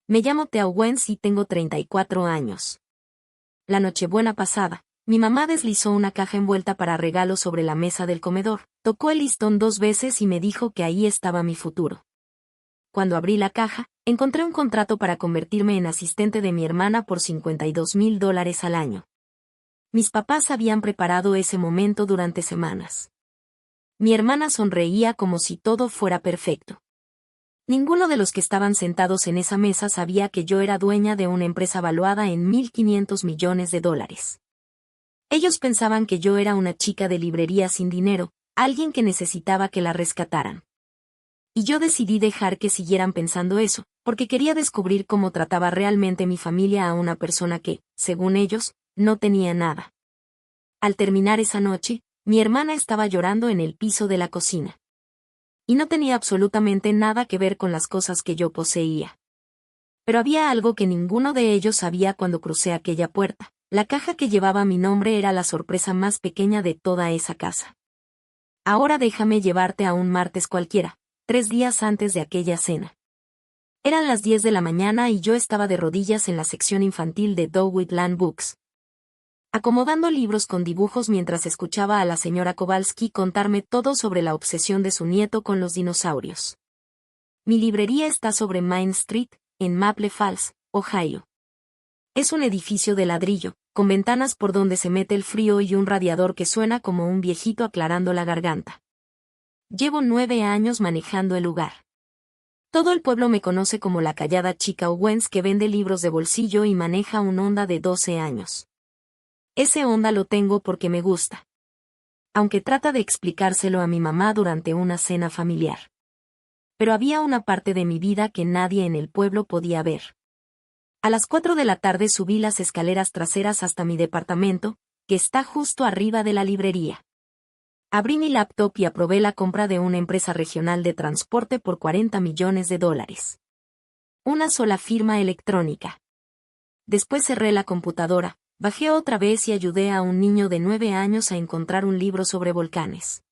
Me llamo Thea Owens y tengo 34 años. La Nochebuena pasada, mi mamá deslizó una caja envuelta para regalo sobre la mesa del comedor, tocó el listón 2 veces y me dijo que ahí estaba mi futuro. Cuando abrí la caja, encontré un contrato para convertirme en asistente de mi hermana por $52,000 al año. Mis papás habían preparado ese momento durante semanas. Mi hermana sonreía como si todo fuera perfecto. Ninguno de los que estaban sentados en esa mesa sabía que yo era dueña de una empresa valuada en $1,500 millones. Ellos pensaban que yo era una chica de librería sin dinero, alguien que necesitaba que la rescataran. Y yo decidí dejar que siguieran pensando eso, porque quería descubrir cómo trataba realmente mi familia a una persona que, según ellos, no tenía nada. Al terminar esa noche, mi hermana estaba llorando en el piso de la cocina. Y no tenía absolutamente nada que ver con las cosas que yo poseía. Pero había algo que ninguno de ellos sabía cuando crucé aquella puerta. La caja que llevaba mi nombre era la sorpresa más pequeña de toda esa casa. Ahora déjame llevarte a un martes cualquiera, 3 días antes de aquella cena. Eran las 10 de la mañana y yo estaba de rodillas en la sección infantil de Dowit Land Books, acomodando libros con dibujos mientras escuchaba a la señora Kowalski contarme todo sobre la obsesión de su nieto con los dinosaurios. Mi librería está sobre Main Street, en Maple Falls, Ohio. Es un edificio de ladrillo, con ventanas por donde se mete el frío y un radiador que suena como un viejito aclarando la garganta. Llevo 9 años manejando el lugar. Todo el pueblo me conoce como la callada chica Owens que vende libros de bolsillo y maneja un Honda de 12 años. Ese Honda lo tengo porque me gusta. Aunque trata de explicárselo a mi mamá durante una cena familiar. Pero había una parte de mi vida que nadie en el pueblo podía ver. A las 4 de la tarde subí las escaleras traseras hasta mi departamento, que está justo arriba de la librería. Abrí mi laptop y aprobé la compra de una empresa regional de transporte por $40 millones. Una sola firma electrónica. Después cerré la computadora, bajé otra vez y ayudé a un niño de 9 años a encontrar un libro sobre volcanes.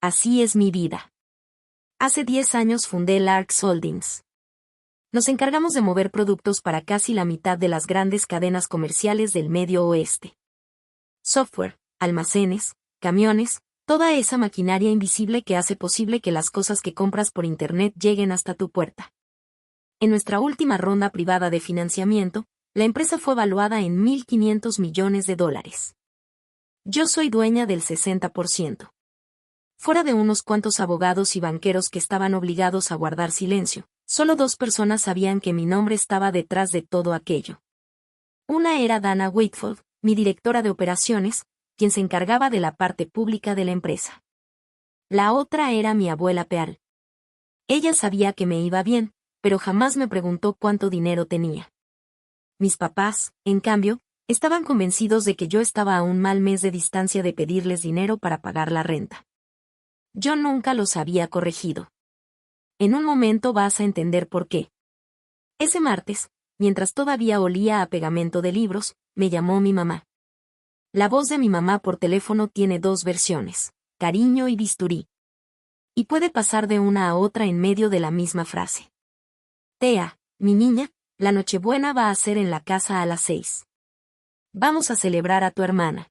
Así es mi vida. Hace 10 años fundé Larks Holdings. Nos encargamos de mover productos para casi la mitad de las grandes cadenas comerciales del Medio Oeste. Software, almacenes, camiones, toda esa maquinaria invisible que hace posible que las cosas que compras por Internet lleguen hasta tu puerta. En nuestra última ronda privada de financiamiento, la empresa fue valuada en $1,500 millones. Yo soy dueña del 60%. Fuera de unos cuantos abogados y banqueros que estaban obligados a guardar silencio, solo 2 personas sabían que mi nombre estaba detrás de todo aquello. Una era Dana Whitfield, mi directora de operaciones, quien se encargaba de la parte pública de la empresa. La otra era mi abuela Pearl. Ella sabía que me iba bien, pero jamás me preguntó cuánto dinero tenía. Mis papás, en cambio, estaban convencidos de que yo estaba a un mal mes de distancia de pedirles dinero para pagar la renta. Yo nunca los había corregido. En un momento vas a entender por qué. Ese martes, mientras todavía olía a pegamento de libros, me llamó mi mamá. La voz de mi mamá por teléfono tiene 2 versiones, cariño y bisturí. Y puede pasar de una a otra en medio de la misma frase. Thea, mi niña, la Nochebuena va a ser en la casa a las 6. Vamos a celebrar a tu hermana.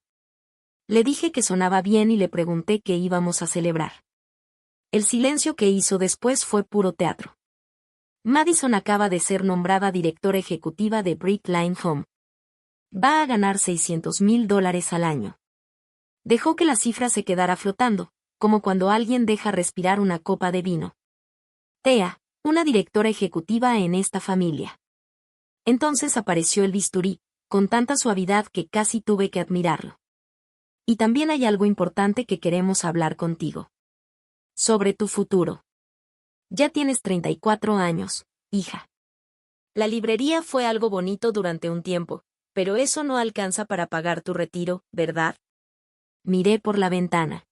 Le dije que sonaba bien y le pregunté qué íbamos a celebrar. El silencio que hizo después fue puro teatro. Madison acaba de ser nombrada directora ejecutiva de Brick Line Home. Va a ganar $600,000 al año. Dejó que la cifra se quedara flotando, como cuando alguien deja respirar una copa de vino. Thea, una directora ejecutiva en esta familia. Entonces apareció el bisturí, con tanta suavidad que casi tuve que admirarlo. Y también hay algo importante que queremos hablar contigo. Sobre tu futuro. Ya tienes 34 años, hija. La librería fue algo bonito durante un tiempo, pero eso no alcanza para pagar tu retiro, ¿verdad? Miré por la ventana.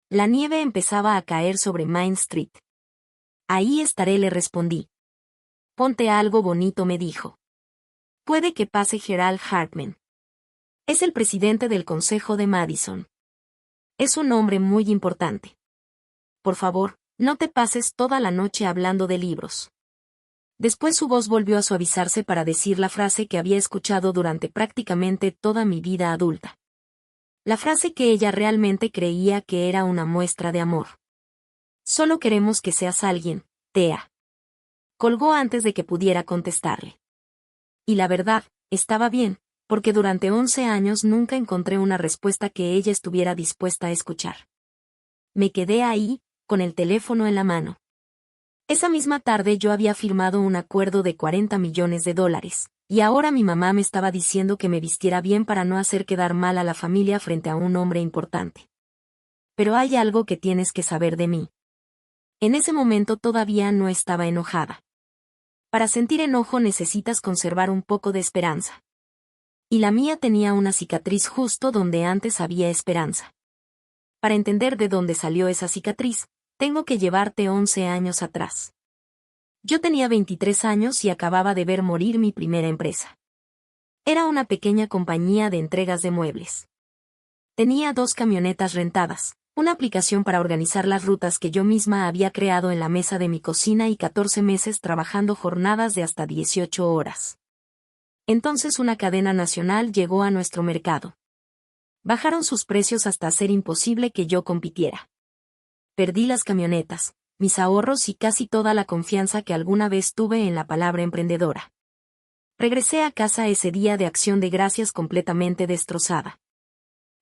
La nieve empezaba a caer sobre Main Street. Ahí estaré, le respondí. Ponte algo bonito, me dijo. Puede que pase Gerald Hartman. Es el presidente del Consejo de Madison. Es un hombre muy importante. Por favor, no te pases toda la noche hablando de libros. Después su voz volvió a suavizarse para decir la frase que había escuchado durante prácticamente toda mi vida adulta. La frase que ella realmente creía que era una muestra de amor. Solo queremos que seas alguien, Thea. Colgó antes de que pudiera contestarle. Y la verdad, estaba bien, porque durante 11 años nunca encontré una respuesta que ella estuviera dispuesta a escuchar. Me quedé ahí, con el teléfono en la mano. Esa misma tarde yo había firmado un acuerdo de $40 millones, y ahora mi mamá me estaba diciendo que me vistiera bien para no hacer quedar mal a la familia frente a un hombre importante. Pero hay algo que tienes que saber de mí. En ese momento todavía no estaba enojada. Para sentir enojo necesitas conservar un poco de esperanza. Y la mía tenía una cicatriz justo donde antes había esperanza. Para entender de dónde salió esa cicatriz, tengo que llevarte 11 años atrás. Yo tenía 23 años y acababa de ver morir mi primera empresa. Era una pequeña compañía de entregas de muebles. Tenía 2 camionetas rentadas, una aplicación para organizar las rutas que yo misma había creado en la mesa de mi cocina y 14 meses trabajando jornadas de hasta 18 horas. Entonces una cadena nacional llegó a nuestro mercado. Bajaron sus precios hasta hacer imposible que yo compitiera. Perdí las camionetas, mis ahorros y casi toda la confianza que alguna vez tuve en la palabra emprendedora. Regresé a casa ese día de Acción de Gracias completamente destrozada.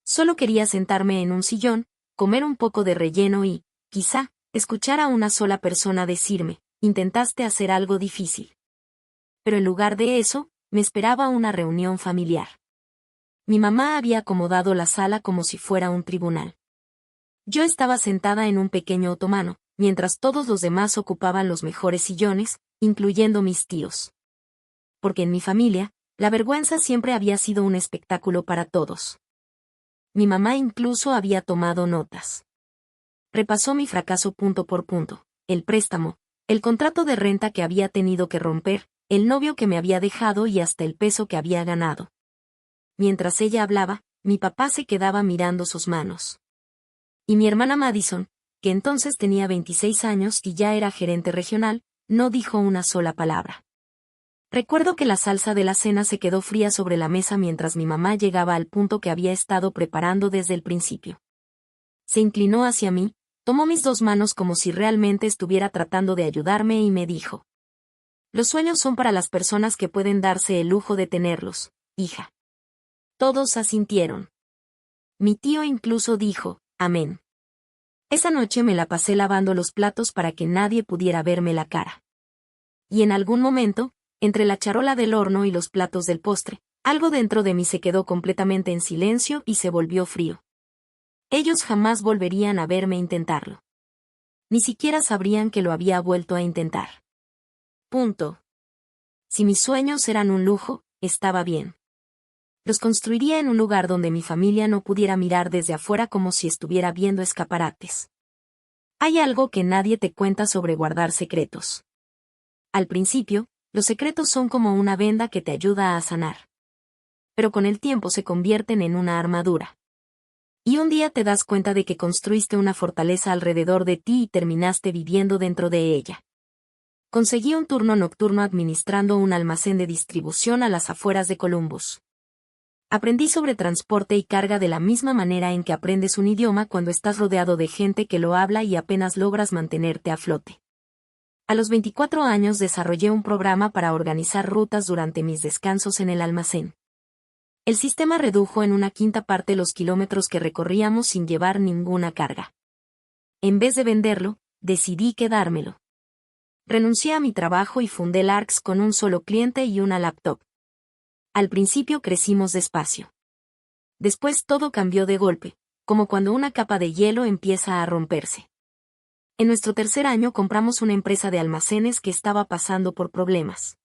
Solo quería sentarme en un sillón, comer un poco de relleno y, quizá, escuchar a una sola persona decirme, intentaste hacer algo difícil. Pero en lugar de eso, me esperaba una reunión familiar. Mi mamá había acomodado la sala como si fuera un tribunal. Yo estaba sentada en un pequeño otomano, mientras todos los demás ocupaban los mejores sillones, incluyendo mis tíos. Porque en mi familia, la vergüenza siempre había sido un espectáculo para todos. Mi mamá incluso había tomado notas. Repasó mi fracaso punto por punto, el préstamo, el contrato de renta que había tenido que romper, el novio que me había dejado y hasta el peso que había ganado. Mientras ella hablaba, mi papá se quedaba mirando sus manos. Y mi hermana Madison, que entonces tenía 26 años y ya era gerente regional, no dijo una sola palabra. Recuerdo que la salsa de la cena se quedó fría sobre la mesa mientras mi mamá llegaba al punto que había estado preparando desde el principio. Se inclinó hacia mí, tomó mis 2 manos como si realmente estuviera tratando de ayudarme y me dijo: «Los sueños son para las personas que pueden darse el lujo de tenerlos, hija». Todos asintieron. Mi tío incluso dijo: «Amén». Esa noche me la pasé lavando los platos para que nadie pudiera verme la cara. Y en algún momento, entre la charola del horno y los platos del postre, algo dentro de mí se quedó completamente en silencio y se volvió frío. Ellos jamás volverían a verme intentarlo. Ni siquiera sabrían que lo había vuelto a intentar. Punto. Si mis sueños eran un lujo, estaba bien. Los construiría en un lugar donde mi familia no pudiera mirar desde afuera como si estuviera viendo escaparates. Hay algo que nadie te cuenta sobre guardar secretos. Al principio, los secretos son como una venda que te ayuda a sanar. Pero con el tiempo se convierten en una armadura. Y un día te das cuenta de que construiste una fortaleza alrededor de ti y terminaste viviendo dentro de ella. Conseguí un turno nocturno administrando un almacén de distribución a las afueras de Columbus. Aprendí sobre transporte y carga de la misma manera en que aprendes un idioma cuando estás rodeado de gente que lo habla y apenas logras mantenerte a flote. A los 24 años desarrollé un programa para organizar rutas durante mis descansos en el almacén. El sistema redujo en una quinta parte los kilómetros que recorríamos sin llevar ninguna carga. En vez de venderlo, decidí quedármelo. Renuncié a mi trabajo y fundé Larks con un solo cliente y una laptop. Al principio crecimos despacio. Después todo cambió de golpe, como cuando una capa de hielo empieza a romperse. En nuestro tercer año compramos una empresa de almacenes que estaba pasando por problemas.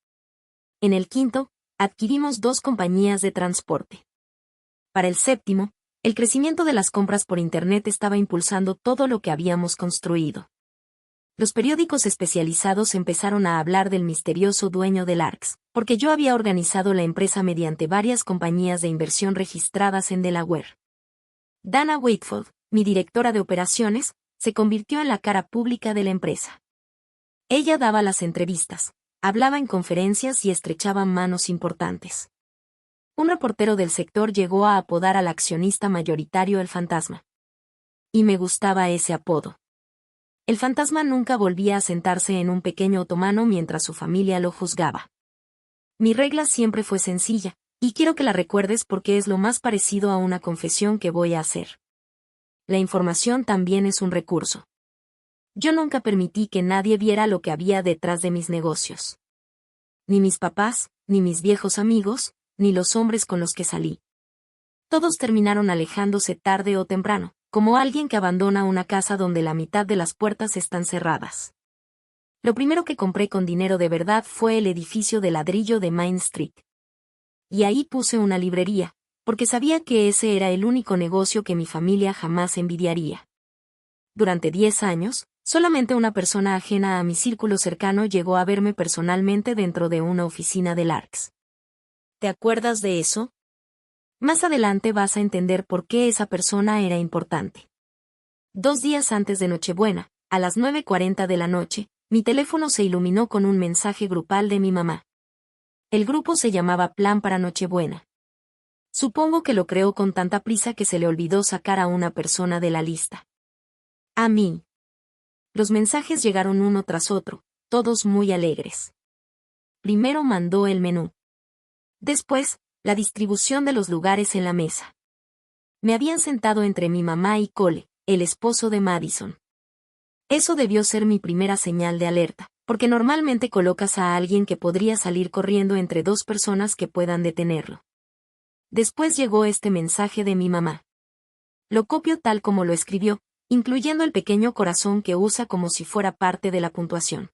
En el quinto, adquirimos 2 compañías de transporte. Para el séptimo, el crecimiento de las compras por Internet estaba impulsando todo lo que habíamos construido. Los periódicos especializados empezaron a hablar del misterioso dueño de Larks, porque yo había organizado la empresa mediante varias compañías de inversión registradas en Delaware. Dana Wakefield, mi directora de operaciones, se convirtió en la cara pública de la empresa. Ella daba las entrevistas, Hablaba en conferencias y estrechaba manos importantes. Un reportero del sector llegó a apodar al accionista mayoritario el fantasma. Y me gustaba ese apodo. El fantasma nunca volvía a sentarse en un pequeño otomano mientras su familia lo juzgaba. Mi regla siempre fue sencilla, y quiero que la recuerdes porque es lo más parecido a una confesión que voy a hacer. La información también es un recurso. Yo nunca permití que nadie viera lo que había detrás de mis negocios. Ni mis papás, ni mis viejos amigos, ni los hombres con los que salí. Todos terminaron alejándose tarde o temprano, como alguien que abandona una casa donde la mitad de las puertas están cerradas. Lo primero que compré con dinero de verdad fue el edificio de ladrillo de Main Street. Y ahí puse una librería, porque sabía que ese era el único negocio que mi familia jamás envidiaría. Durante 10 años, solamente una persona ajena a mi círculo cercano llegó a verme personalmente dentro de una oficina de Larks. ¿Te acuerdas de eso? Más adelante vas a entender por qué esa persona era importante. 2 días antes de Nochebuena, a las 9:40 de la noche, mi teléfono se iluminó con un mensaje grupal de mi mamá. El grupo se llamaba Plan para Nochebuena. Supongo que lo creó con tanta prisa que se le olvidó sacar a una persona de la lista. A mí. Los mensajes llegaron uno tras otro, todos muy alegres. Primero mandó el menú. Después, la distribución de los lugares en la mesa. Me habían sentado entre mi mamá y Cole, el esposo de Madison. Eso debió ser mi primera señal de alerta, porque normalmente colocas a alguien que podría salir corriendo entre dos personas que puedan detenerlo. Después llegó este mensaje de mi mamá. Lo copio tal como lo escribió, incluyendo el pequeño corazón que usa como si fuera parte de la puntuación.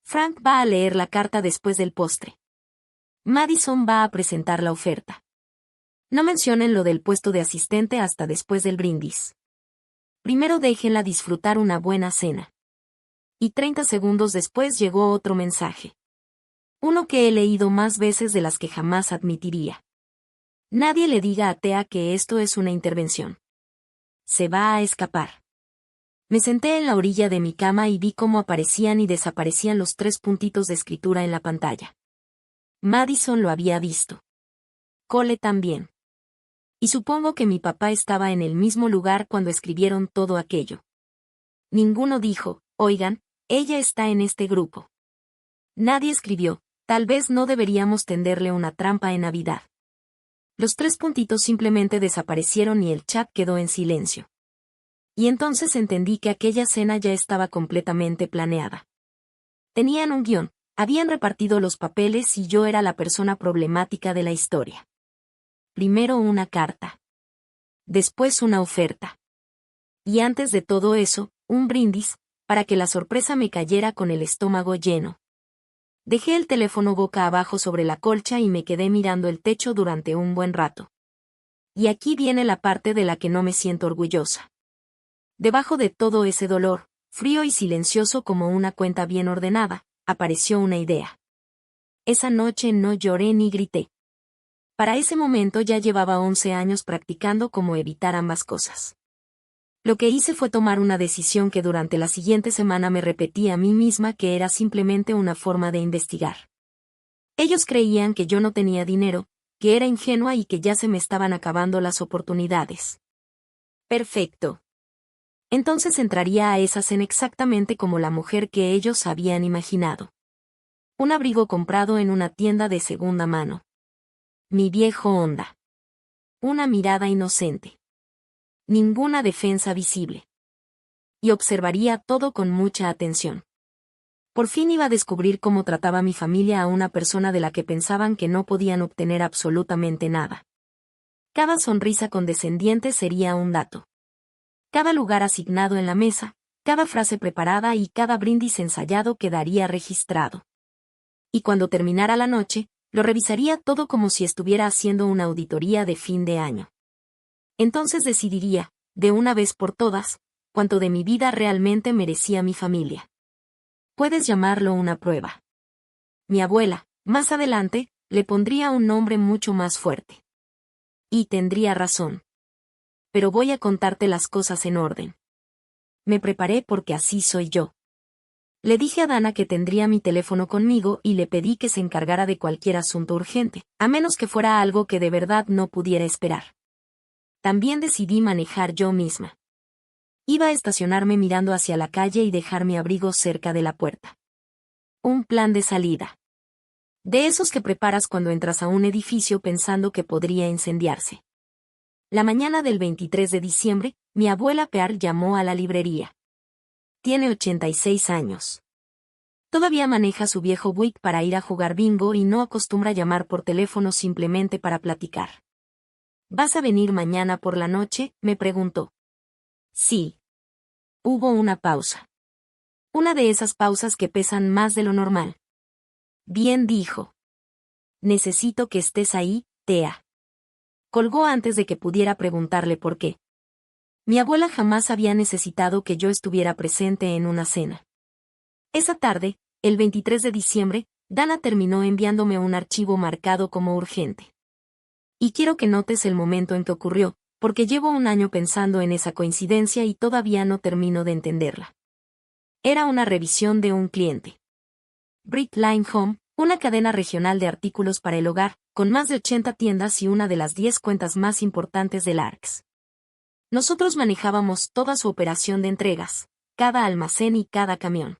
Frank va a leer la carta después del postre. Madison va a presentar la oferta. No mencionen lo del puesto de asistente hasta después del brindis. Primero déjenla disfrutar una buena cena. Y 30 segundos después llegó otro mensaje. Uno que he leído más veces de las que jamás admitiría. Nadie le diga a Thea que esto es una intervención. Se va a escapar. Me senté en la orilla de mi cama y vi cómo aparecían y desaparecían los 3 puntitos de escritura en la pantalla. Madison lo había visto. Cole también. Y supongo que mi papá estaba en el mismo lugar cuando escribieron todo aquello. Ninguno dijo, oigan, ella está en este grupo. Nadie escribió, tal vez no deberíamos tenderle una trampa en Navidad. Los 3 puntitos simplemente desaparecieron y el chat quedó en silencio. Y entonces entendí que aquella cena ya estaba completamente planeada. Tenían un guión, habían repartido los papeles y yo era la persona problemática de la historia. Primero una carta. Después una oferta. Y antes de todo eso, un brindis, para que la sorpresa me cayera con el estómago lleno. Dejé el teléfono boca abajo sobre la colcha y me quedé mirando el techo durante un buen rato. Y aquí viene la parte de la que no me siento orgullosa. Debajo de todo ese dolor, frío y silencioso como una cuenta bien ordenada, apareció una idea. Esa noche no lloré ni grité. Para ese momento ya llevaba 11 años practicando cómo evitar ambas cosas. Lo que hice fue tomar una decisión que durante la siguiente semana me repetí a mí misma que era simplemente una forma de investigar. Ellos creían que yo no tenía dinero, que era ingenua y que ya se me estaban acabando las oportunidades. Perfecto. Entonces entraría a esa cena exactamente como la mujer que ellos habían imaginado. Un abrigo comprado en una tienda de segunda mano. Mi viejo Honda. Una mirada inocente. Ninguna defensa visible. Y observaría todo con mucha atención. Por fin iba a descubrir cómo trataba mi familia a una persona de la que pensaban que no podían obtener absolutamente nada. Cada sonrisa condescendiente sería un dato. Cada lugar asignado en la mesa, cada frase preparada y cada brindis ensayado quedaría registrado. Y cuando terminara la noche, lo revisaría todo como si estuviera haciendo una auditoría de fin de año. Entonces decidiría, de una vez por todas, cuánto de mi vida realmente merecía mi familia. Puedes llamarlo una prueba. Mi abuela, más adelante, le pondría un nombre mucho más fuerte. Y tendría razón. Pero voy a contarte las cosas en orden. Me preparé porque así soy yo. Le dije a Dana que tendría mi teléfono conmigo y le pedí que se encargara de cualquier asunto urgente, a menos que fuera algo que de verdad no pudiera esperar. También decidí manejar yo misma. Iba a estacionarme mirando hacia la calle y dejar mi abrigo cerca de la puerta. Un plan de salida. De esos que preparas cuando entras a un edificio pensando que podría incendiarse. La mañana del 23 de diciembre, mi abuela Pearl llamó a la librería. Tiene 86 años. Todavía maneja su viejo Buick para ir a jugar bingo y no acostumbra llamar por teléfono simplemente para platicar. ¿Vas a venir mañana por la noche?, me preguntó. Sí. Hubo una pausa. Una de esas pausas que pesan más de lo normal. Bien, dijo. Necesito que estés ahí, Thea. Colgó antes de que pudiera preguntarle por qué. Mi abuela jamás había necesitado que yo estuviera presente en una cena. Esa tarde, el 23 de diciembre, Dana terminó enviándome un archivo marcado como urgente. Y quiero que notes el momento en que ocurrió, porque llevo un año pensando en esa coincidencia y todavía no termino de entenderla. Era una revisión de un cliente. Brightline Home, una cadena regional de artículos para el hogar, con más de 80 tiendas y una de las 10 cuentas más importantes del ARCS. Nosotros manejábamos toda su operación de entregas, cada almacén y cada camión.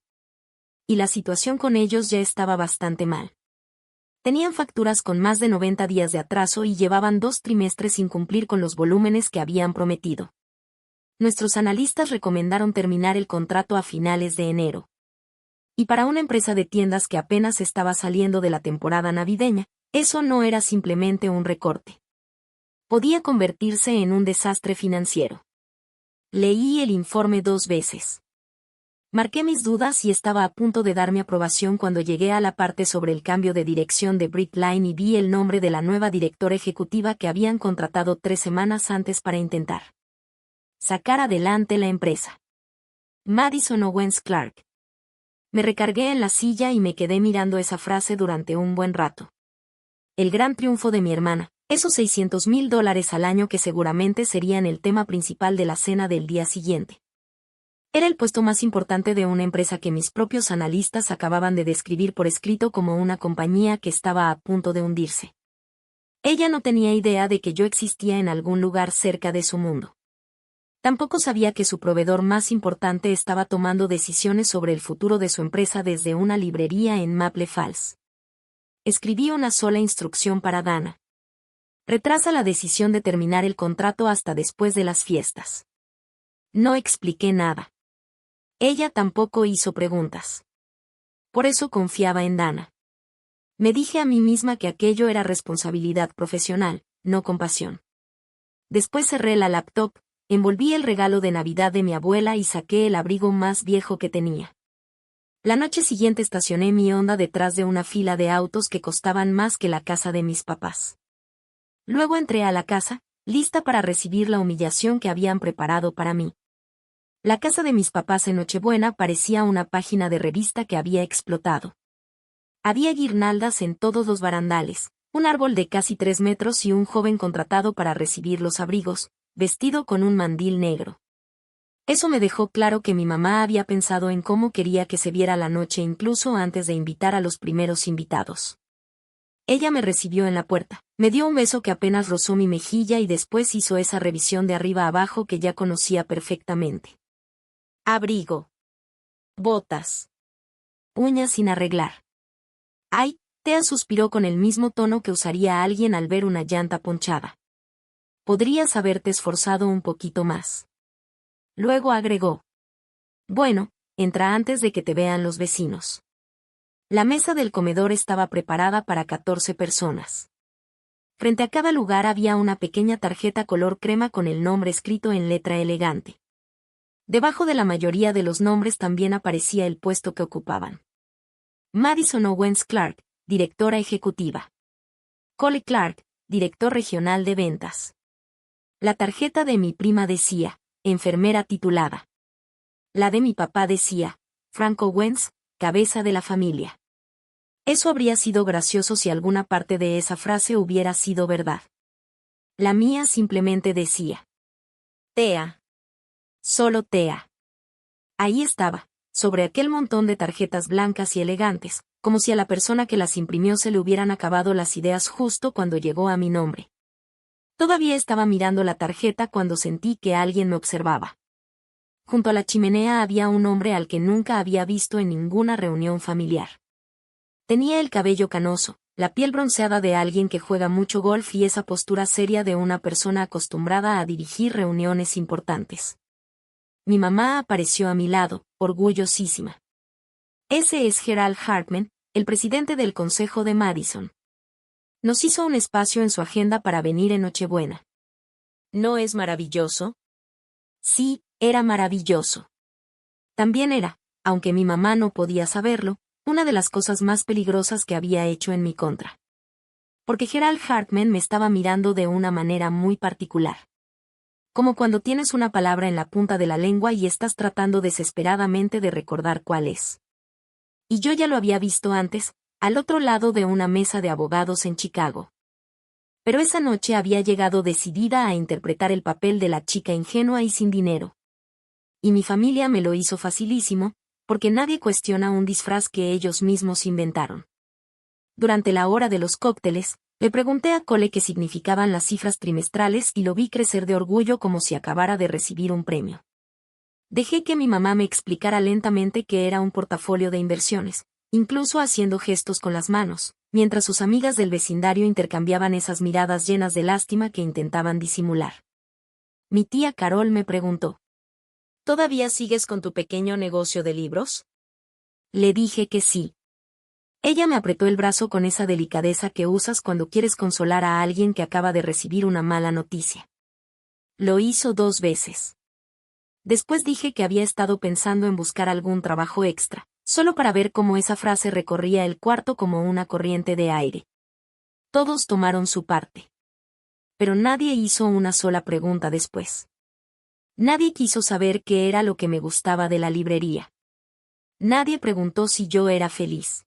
Y la situación con ellos ya estaba bastante mal. Tenían facturas con más de 90 días de atraso y llevaban 2 trimestres sin cumplir con los volúmenes que habían prometido. Nuestros analistas recomendaron terminar el contrato a finales de enero. Y para una empresa de tiendas que apenas estaba saliendo de la temporada navideña, eso no era simplemente un recorte. Podía convertirse en un desastre financiero. Leí el informe 2 veces. Marqué mis dudas y estaba a punto de dar mi aprobación cuando llegué a la parte sobre el cambio de dirección de Brightline y vi el nombre de la nueva directora ejecutiva que habían contratado 3 semanas antes para intentar sacar adelante la empresa. Madison Owens Clark. Me recargué en la silla y me quedé mirando esa frase durante un buen rato. El gran triunfo de mi hermana, esos $600,000 al año que seguramente serían el tema principal de la cena del día siguiente. Era el puesto más importante de una empresa que mis propios analistas acababan de describir por escrito como una compañía que estaba a punto de hundirse. Ella no tenía idea de que yo existía en algún lugar cerca de su mundo. Tampoco sabía que su proveedor más importante estaba tomando decisiones sobre el futuro de su empresa desde una librería en Maple Falls. Escribí una sola instrucción para Dana. Retrasa la decisión de terminar el contrato hasta después de las fiestas. No expliqué nada. Ella tampoco hizo preguntas. Por eso confiaba en Dana. Me dije a mí misma que aquello era responsabilidad profesional, no compasión. Después cerré la laptop, envolví el regalo de Navidad de mi abuela y saqué el abrigo más viejo que tenía. La noche siguiente estacioné mi Honda detrás de una fila de autos que costaban más que la casa de mis papás. Luego entré a la casa, lista para recibir la humillación que habían preparado para mí. La casa de mis papás en Nochebuena parecía una página de revista que había explotado. Había guirnaldas en todos los barandales, un árbol de casi 3 metros y un joven contratado para recibir los abrigos, vestido con un mandil negro. Eso me dejó claro que mi mamá había pensado en cómo quería que se viera la noche incluso antes de invitar a los primeros invitados. Ella me recibió en la puerta, me dio un beso que apenas rozó mi mejilla y después hizo esa revisión de arriba a abajo que ya conocía perfectamente. Abrigo. Botas. Uñas sin arreglar. Ay, Thea suspiró con el mismo tono que usaría alguien al ver una llanta ponchada. Podrías haberte esforzado un poquito más. Luego agregó. Bueno, entra antes de que te vean los vecinos. La mesa del comedor estaba preparada para 14 personas. Frente a cada lugar había una pequeña tarjeta color crema con el nombre escrito en letra elegante. Debajo de la mayoría de los nombres también aparecía el puesto que ocupaban. Madison Owens Clark, directora ejecutiva. Cole Clark, director regional de ventas. La tarjeta de mi prima decía, enfermera titulada. La de mi papá decía, Frank Owens, cabeza de la familia. Eso habría sido gracioso si alguna parte de esa frase hubiera sido verdad. La mía simplemente decía. Thea. Solo Thea. Ahí estaba, sobre aquel montón de tarjetas blancas y elegantes, como si a la persona que las imprimió se le hubieran acabado las ideas justo cuando llegó a mi nombre. Todavía estaba mirando la tarjeta cuando sentí que alguien me observaba. Junto a la chimenea había un hombre al que nunca había visto en ninguna reunión familiar. Tenía el cabello canoso, la piel bronceada de alguien que juega mucho golf y esa postura seria de una persona acostumbrada a dirigir reuniones importantes. Mi mamá apareció a mi lado, orgullosísima. Ese es Gerald Hartman, el presidente del Consejo de Madison. Nos hizo un espacio en su agenda para venir en Nochebuena. ¿No es maravilloso? Sí, era maravilloso. También era, aunque mi mamá no podía saberlo, una de las cosas más peligrosas que había hecho en mi contra. Porque Gerald Hartman me estaba mirando de una manera muy particular. Como cuando tienes una palabra en la punta de la lengua y estás tratando desesperadamente de recordar cuál es. Y yo ya lo había visto antes, al otro lado de una mesa de abogados en Chicago. Pero esa noche había llegado decidida a interpretar el papel de la chica ingenua y sin dinero. Y mi familia me lo hizo facilísimo, porque nadie cuestiona un disfraz que ellos mismos inventaron. Durante la hora de los cócteles, le pregunté a Cole qué significaban las cifras trimestrales y lo vi crecer de orgullo como si acabara de recibir un premio. Dejé que mi mamá me explicara lentamente qué era un portafolio de inversiones, incluso haciendo gestos con las manos, mientras sus amigas del vecindario intercambiaban esas miradas llenas de lástima que intentaban disimular. Mi tía Carol me preguntó: ¿todavía sigues con tu pequeño negocio de libros? Le dije que sí. Ella me apretó el brazo con esa delicadeza que usas cuando quieres consolar a alguien que acaba de recibir una mala noticia. Lo hizo 2 veces. Después dije que había estado pensando en buscar algún trabajo extra, solo para ver cómo esa frase recorría el cuarto como una corriente de aire. Todos tomaron su parte. Pero nadie hizo una sola pregunta después. Nadie quiso saber qué era lo que me gustaba de la librería. Nadie preguntó si yo era feliz.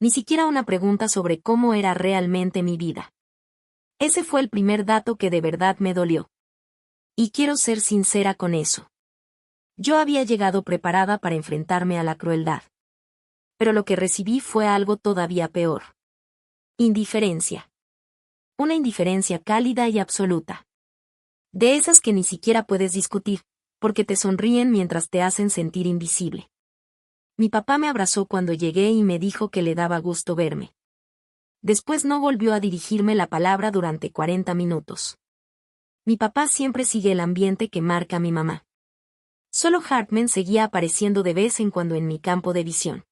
Ni siquiera una pregunta sobre cómo era realmente mi vida. Ese fue el primer dato que de verdad me dolió. Y quiero ser sincera con eso. Yo había llegado preparada para enfrentarme a la crueldad. Pero lo que recibí fue algo todavía peor. Indiferencia. Una indiferencia cálida y absoluta. De esas que ni siquiera puedes discutir, porque te sonríen mientras te hacen sentir invisible. Mi papá me abrazó cuando llegué y me dijo que le daba gusto verme. Después no volvió a dirigirme la palabra durante 40 minutos. Mi papá siempre sigue el ambiente que marca mi mamá. Solo Hartman seguía apareciendo de vez en cuando en mi campo de visión.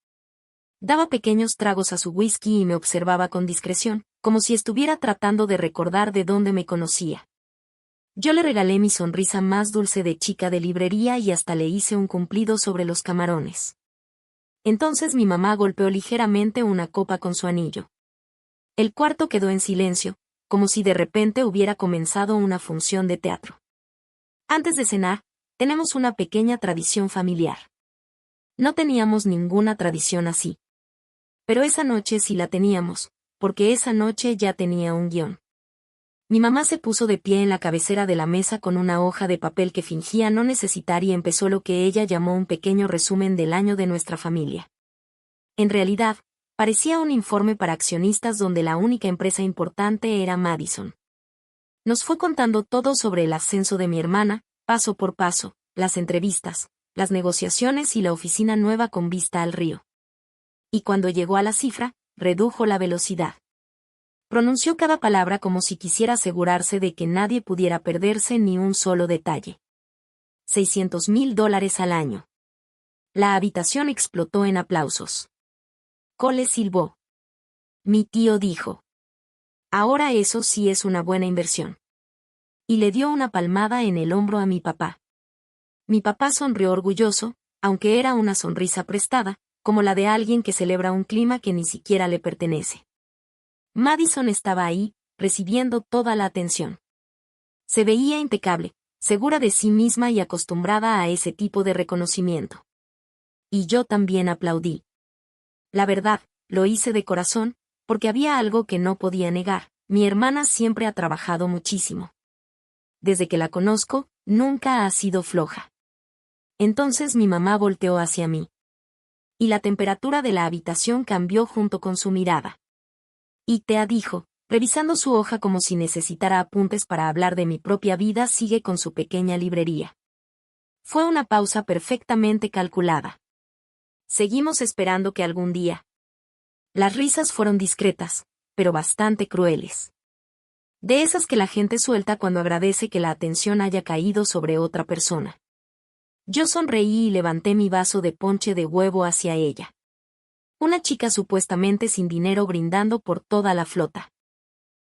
Daba pequeños tragos a su whisky y me observaba con discreción, como si estuviera tratando de recordar de dónde me conocía. Yo le regalé mi sonrisa más dulce de chica de librería y hasta le hice un cumplido sobre los camarones. Entonces mi mamá golpeó ligeramente una copa con su anillo. El cuarto quedó en silencio, como si de repente hubiera comenzado una función de teatro. Antes de cenar, tenemos una pequeña tradición familiar. No teníamos ninguna tradición así. Pero esa noche sí la teníamos, porque esa noche ya tenía un guión. Mi mamá se puso de pie en la cabecera de la mesa con una hoja de papel que fingía no necesitar y empezó lo que ella llamó un pequeño resumen del año de nuestra familia. En realidad, parecía un informe para accionistas donde la única empresa importante era Madison. Nos fue contando todo sobre el ascenso de mi hermana, paso por paso, las entrevistas, las negociaciones y la oficina nueva con vista al río. Y cuando llegó a la cifra, redujo la velocidad. Pronunció cada palabra como si quisiera asegurarse de que nadie pudiera perderse ni un solo detalle. $600,000 al año. La habitación explotó en aplausos. Cole silbó. Mi tío dijo: ahora eso sí es una buena inversión. Y le dio una palmada en el hombro a mi papá. Mi papá sonrió orgulloso, aunque era una sonrisa prestada, como la de alguien que celebra un clima que ni siquiera le pertenece. Madison estaba ahí, recibiendo toda la atención. Se veía impecable, segura de sí misma y acostumbrada a ese tipo de reconocimiento. Y yo también aplaudí. La verdad, lo hice de corazón, porque había algo que no podía negar: mi hermana siempre ha trabajado muchísimo. Desde que la conozco, nunca ha sido floja. Entonces mi mamá volteó hacia mí. Y la temperatura de la habitación cambió junto con su mirada. Y Thea dijo, revisando su hoja como si necesitara apuntes para hablar de mi propia vida, sigue con su pequeña librería. Fue una pausa perfectamente calculada. Seguimos esperando que algún día. Las risas fueron discretas, pero bastante crueles. De esas que la gente suelta cuando agradece que la atención haya caído sobre otra persona. Yo sonreí y levanté mi vaso de ponche de huevo hacia ella. Una chica supuestamente sin dinero brindando por toda la flota.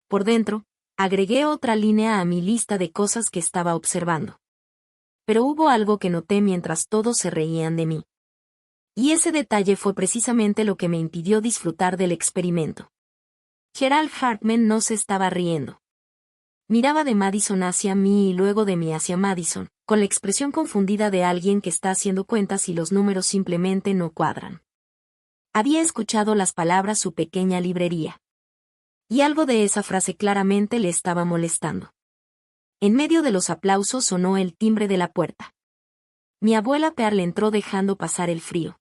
Por dentro, agregué otra línea a mi lista de cosas que estaba observando. Pero hubo algo que noté mientras todos se reían de mí. Y ese detalle fue precisamente lo que me impidió disfrutar del experimento. Gerald Hartman no se estaba riendo. Miraba de Madison hacia mí y luego de mí hacia Madison, con la expresión confundida de alguien que está haciendo cuentas y los números simplemente no cuadran. Había escuchado las palabras su pequeña librería. Y algo de esa frase claramente le estaba molestando. En medio de los aplausos sonó el timbre de la puerta. Mi abuela Pearl entró dejando pasar el frío.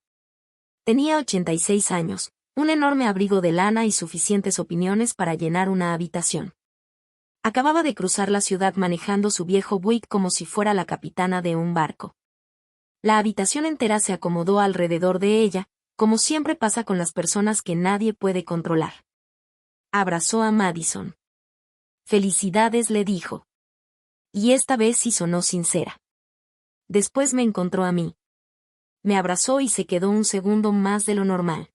Tenía 86 años, un enorme abrigo de lana y suficientes opiniones para llenar una habitación. Acababa de cruzar la ciudad manejando su viejo Buick como si fuera la capitana de un barco. La habitación entera se acomodó alrededor de ella, como siempre pasa con las personas que nadie puede controlar. Abrazó a Madison. «Felicidades», le dijo. Y esta vez sí sonó sincera. Después me encontró a mí. Me abrazó y se quedó un segundo más de lo normal.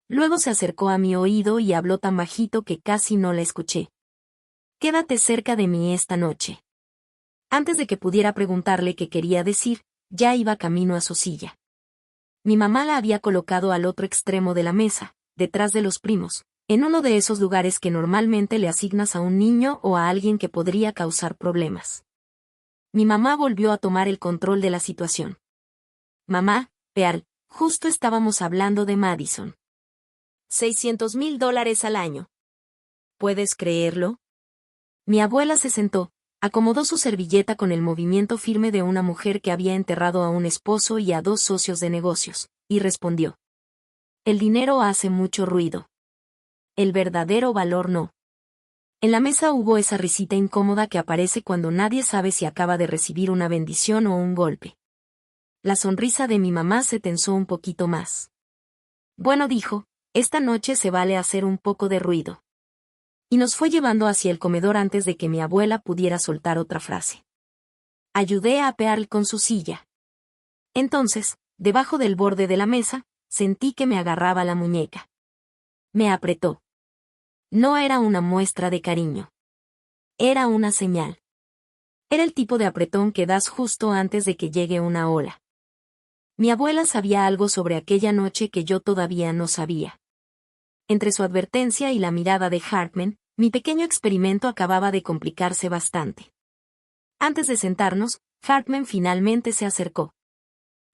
Luego se acercó a mi oído y habló tan bajito que casi no la escuché. «Quédate cerca de mí esta noche». Antes de que pudiera preguntarle qué quería decir, ya iba camino a su silla. Mi mamá la había colocado al otro extremo de la mesa, detrás de los primos, en uno de esos lugares que normalmente le asignas a un niño o a alguien que podría causar problemas. Mi mamá volvió a tomar el control de la situación. «Mamá, Pearl, justo estábamos hablando de Madison. $600,000 al año. ¿Puedes creerlo?» Mi abuela se sentó, acomodó su servilleta con el movimiento firme de una mujer que había enterrado a un esposo y a 2 socios de negocios, y respondió. «El dinero hace mucho ruido. El verdadero valor no». En la mesa hubo esa risita incómoda que aparece cuando nadie sabe si acaba de recibir una bendición o un golpe. La sonrisa de mi mamá se tensó un poquito más. «Bueno», dijo, «esta noche se vale hacer un poco de ruido». Y nos fue llevando hacia el comedor antes de que mi abuela pudiera soltar otra frase. Ayudé a Pearl con su silla. Entonces, debajo del borde de la mesa, sentí que me agarraba la muñeca. Me apretó. No era una muestra de cariño. Era una señal. Era el tipo de apretón que das justo antes de que llegue una ola. Mi abuela sabía algo sobre aquella noche que yo todavía no sabía. Entre su advertencia y la mirada de Hartman, mi pequeño experimento acababa de complicarse bastante. Antes de sentarnos, Hartman finalmente se acercó.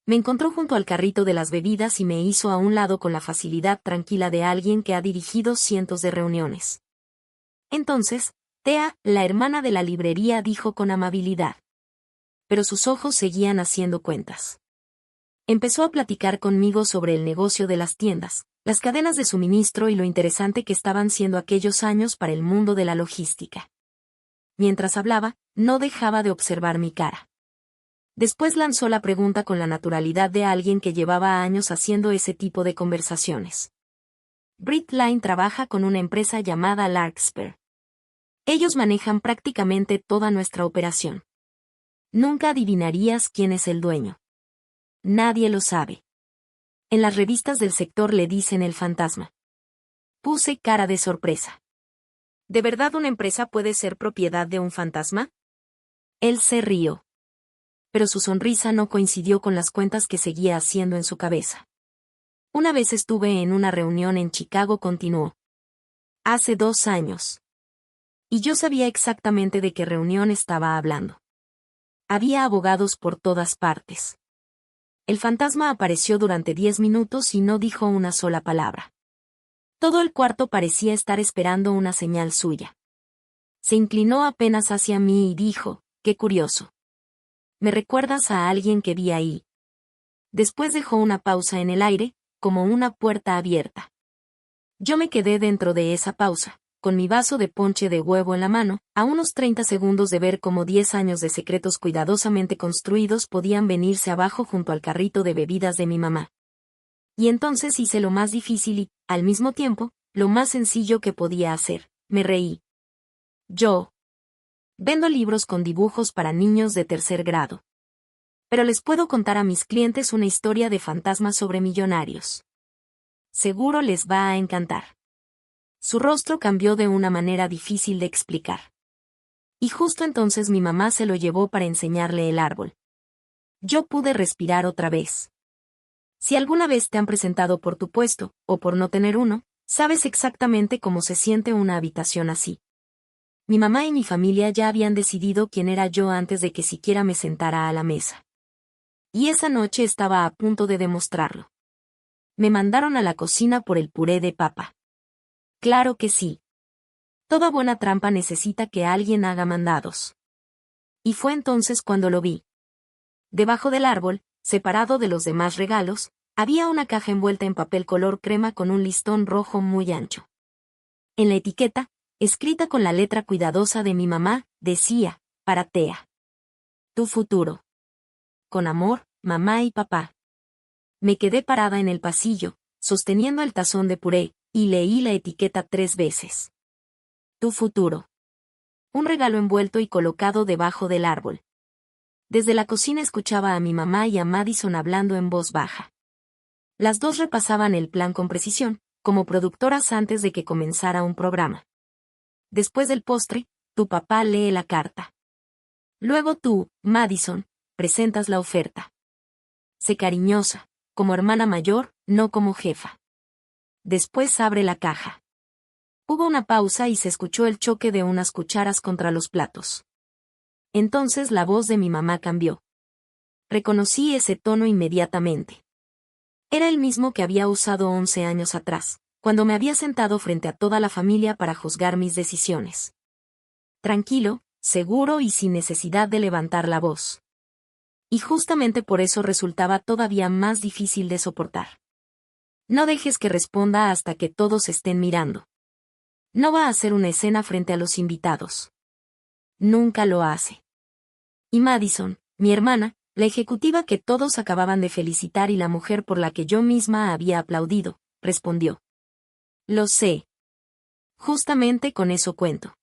Me encontró junto al carrito de las bebidas y me hizo a un lado con la facilidad tranquila de alguien que ha dirigido cientos de reuniones. Entonces, Thea, la hermana de la librería, dijo con amabilidad. Pero sus ojos seguían haciendo cuentas. Empezó a platicar conmigo sobre el negocio de las tiendas, las cadenas de suministro y lo interesante que estaban siendo aquellos años para el mundo de la logística. Mientras hablaba, no dejaba de observar mi cara. Después lanzó la pregunta con la naturalidad de alguien que llevaba años haciendo ese tipo de conversaciones. «Brit Line trabaja con una empresa llamada Larkspur. Ellos manejan prácticamente toda nuestra operación. Nunca adivinarías quién es el dueño. Nadie lo sabe. En las revistas del sector le dicen el fantasma». Puse cara de sorpresa. ¿De verdad una empresa puede ser propiedad de un fantasma? Él se rió. Pero su sonrisa no coincidió con las cuentas que seguía haciendo en su cabeza. «Una vez estuve en una reunión en Chicago», continuó. «Hace 2 años. Y yo sabía exactamente de qué reunión estaba hablando. Había abogados por todas partes. El fantasma apareció durante 10 minutos y no dijo una sola palabra. Todo el cuarto parecía estar esperando una señal suya. Se inclinó apenas hacia mí y dijo, «Qué curioso. Me recuerdas a alguien que vi ahí. Después dejó una pausa en el aire, como una puerta abierta. Yo me quedé dentro de esa pausa, con mi vaso de ponche de huevo en la mano, a unos 30 segundos de ver cómo 10 años de secretos cuidadosamente construidos podían venirse abajo junto al carrito de bebidas de mi mamá. Y entonces hice lo más difícil y, al mismo tiempo, lo más sencillo que podía hacer. Me reí. Yo vendo libros con dibujos para niños de tercer grado. Pero les puedo contar a mis clientes una historia de fantasmas sobre millonarios. Seguro les va a encantar. Su rostro cambió de una manera difícil de explicar. Y justo entonces mi mamá se lo llevó para enseñarle el árbol. Yo pude respirar otra vez. Si alguna vez te han presentado por tu puesto, o por no tener uno, sabes exactamente cómo se siente una habitación así. Mi mamá y mi familia ya habían decidido quién era yo antes de que siquiera me sentara a la mesa. Y esa noche estaba a punto de demostrarlo. Me mandaron a la cocina por el puré de papa. Claro que sí. Toda buena trampa necesita que alguien haga mandados. Y fue entonces cuando lo vi. Debajo del árbol, separado de los demás regalos, había una caja envuelta en papel color crema con un listón rojo muy ancho. En la etiqueta, escrita con la letra cuidadosa de mi mamá, decía, para Tea. Tu futuro. Con amor, mamá y papá. Me quedé parada en el pasillo, sosteniendo el tazón de puré, y leí la etiqueta 3 veces. Tu futuro. Un regalo envuelto y colocado debajo del árbol. Desde la cocina escuchaba a mi mamá y a Madison hablando en voz baja. Las dos repasaban el plan con precisión, como productoras antes de que comenzara un programa. Después del postre, tu papá lee la carta. Luego tú, Madison, presentas la oferta. Sé cariñosa, como hermana mayor, no como jefa. Después abre la caja. Hubo una pausa y se escuchó el choque de unas cucharas contra los platos. Entonces la voz de mi mamá cambió. Reconocí ese tono inmediatamente. Era el mismo que había usado 11 años atrás, cuando me había sentado frente a toda la familia para juzgar mis decisiones. Tranquilo, seguro y sin necesidad de levantar la voz. Y justamente por eso resultaba todavía más difícil de soportar. No dejes que responda hasta que todos estén mirando. No va a hacer una escena frente a los invitados. Nunca lo hace. Y Madison, mi hermana, la ejecutiva que todos acababan de felicitar y la mujer por la que yo misma había aplaudido, respondió. Lo sé. Justamente con eso cuento.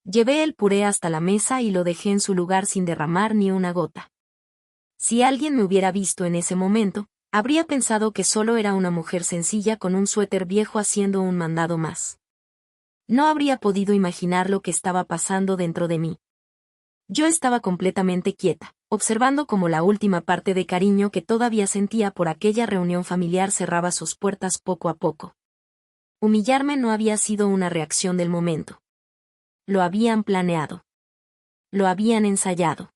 Llevé el puré hasta la mesa y lo dejé en su lugar sin derramar ni una gota. Si alguien me hubiera visto en ese momento, habría pensado que solo era una mujer sencilla con un suéter viejo haciendo un mandado más. No habría podido imaginar lo que estaba pasando dentro de mí. Yo estaba completamente quieta, observando cómo la última parte de cariño que todavía sentía por aquella reunión familiar cerraba sus puertas poco a poco. Humillarme no había sido una reacción del momento. Lo habían planeado. Lo habían ensayado.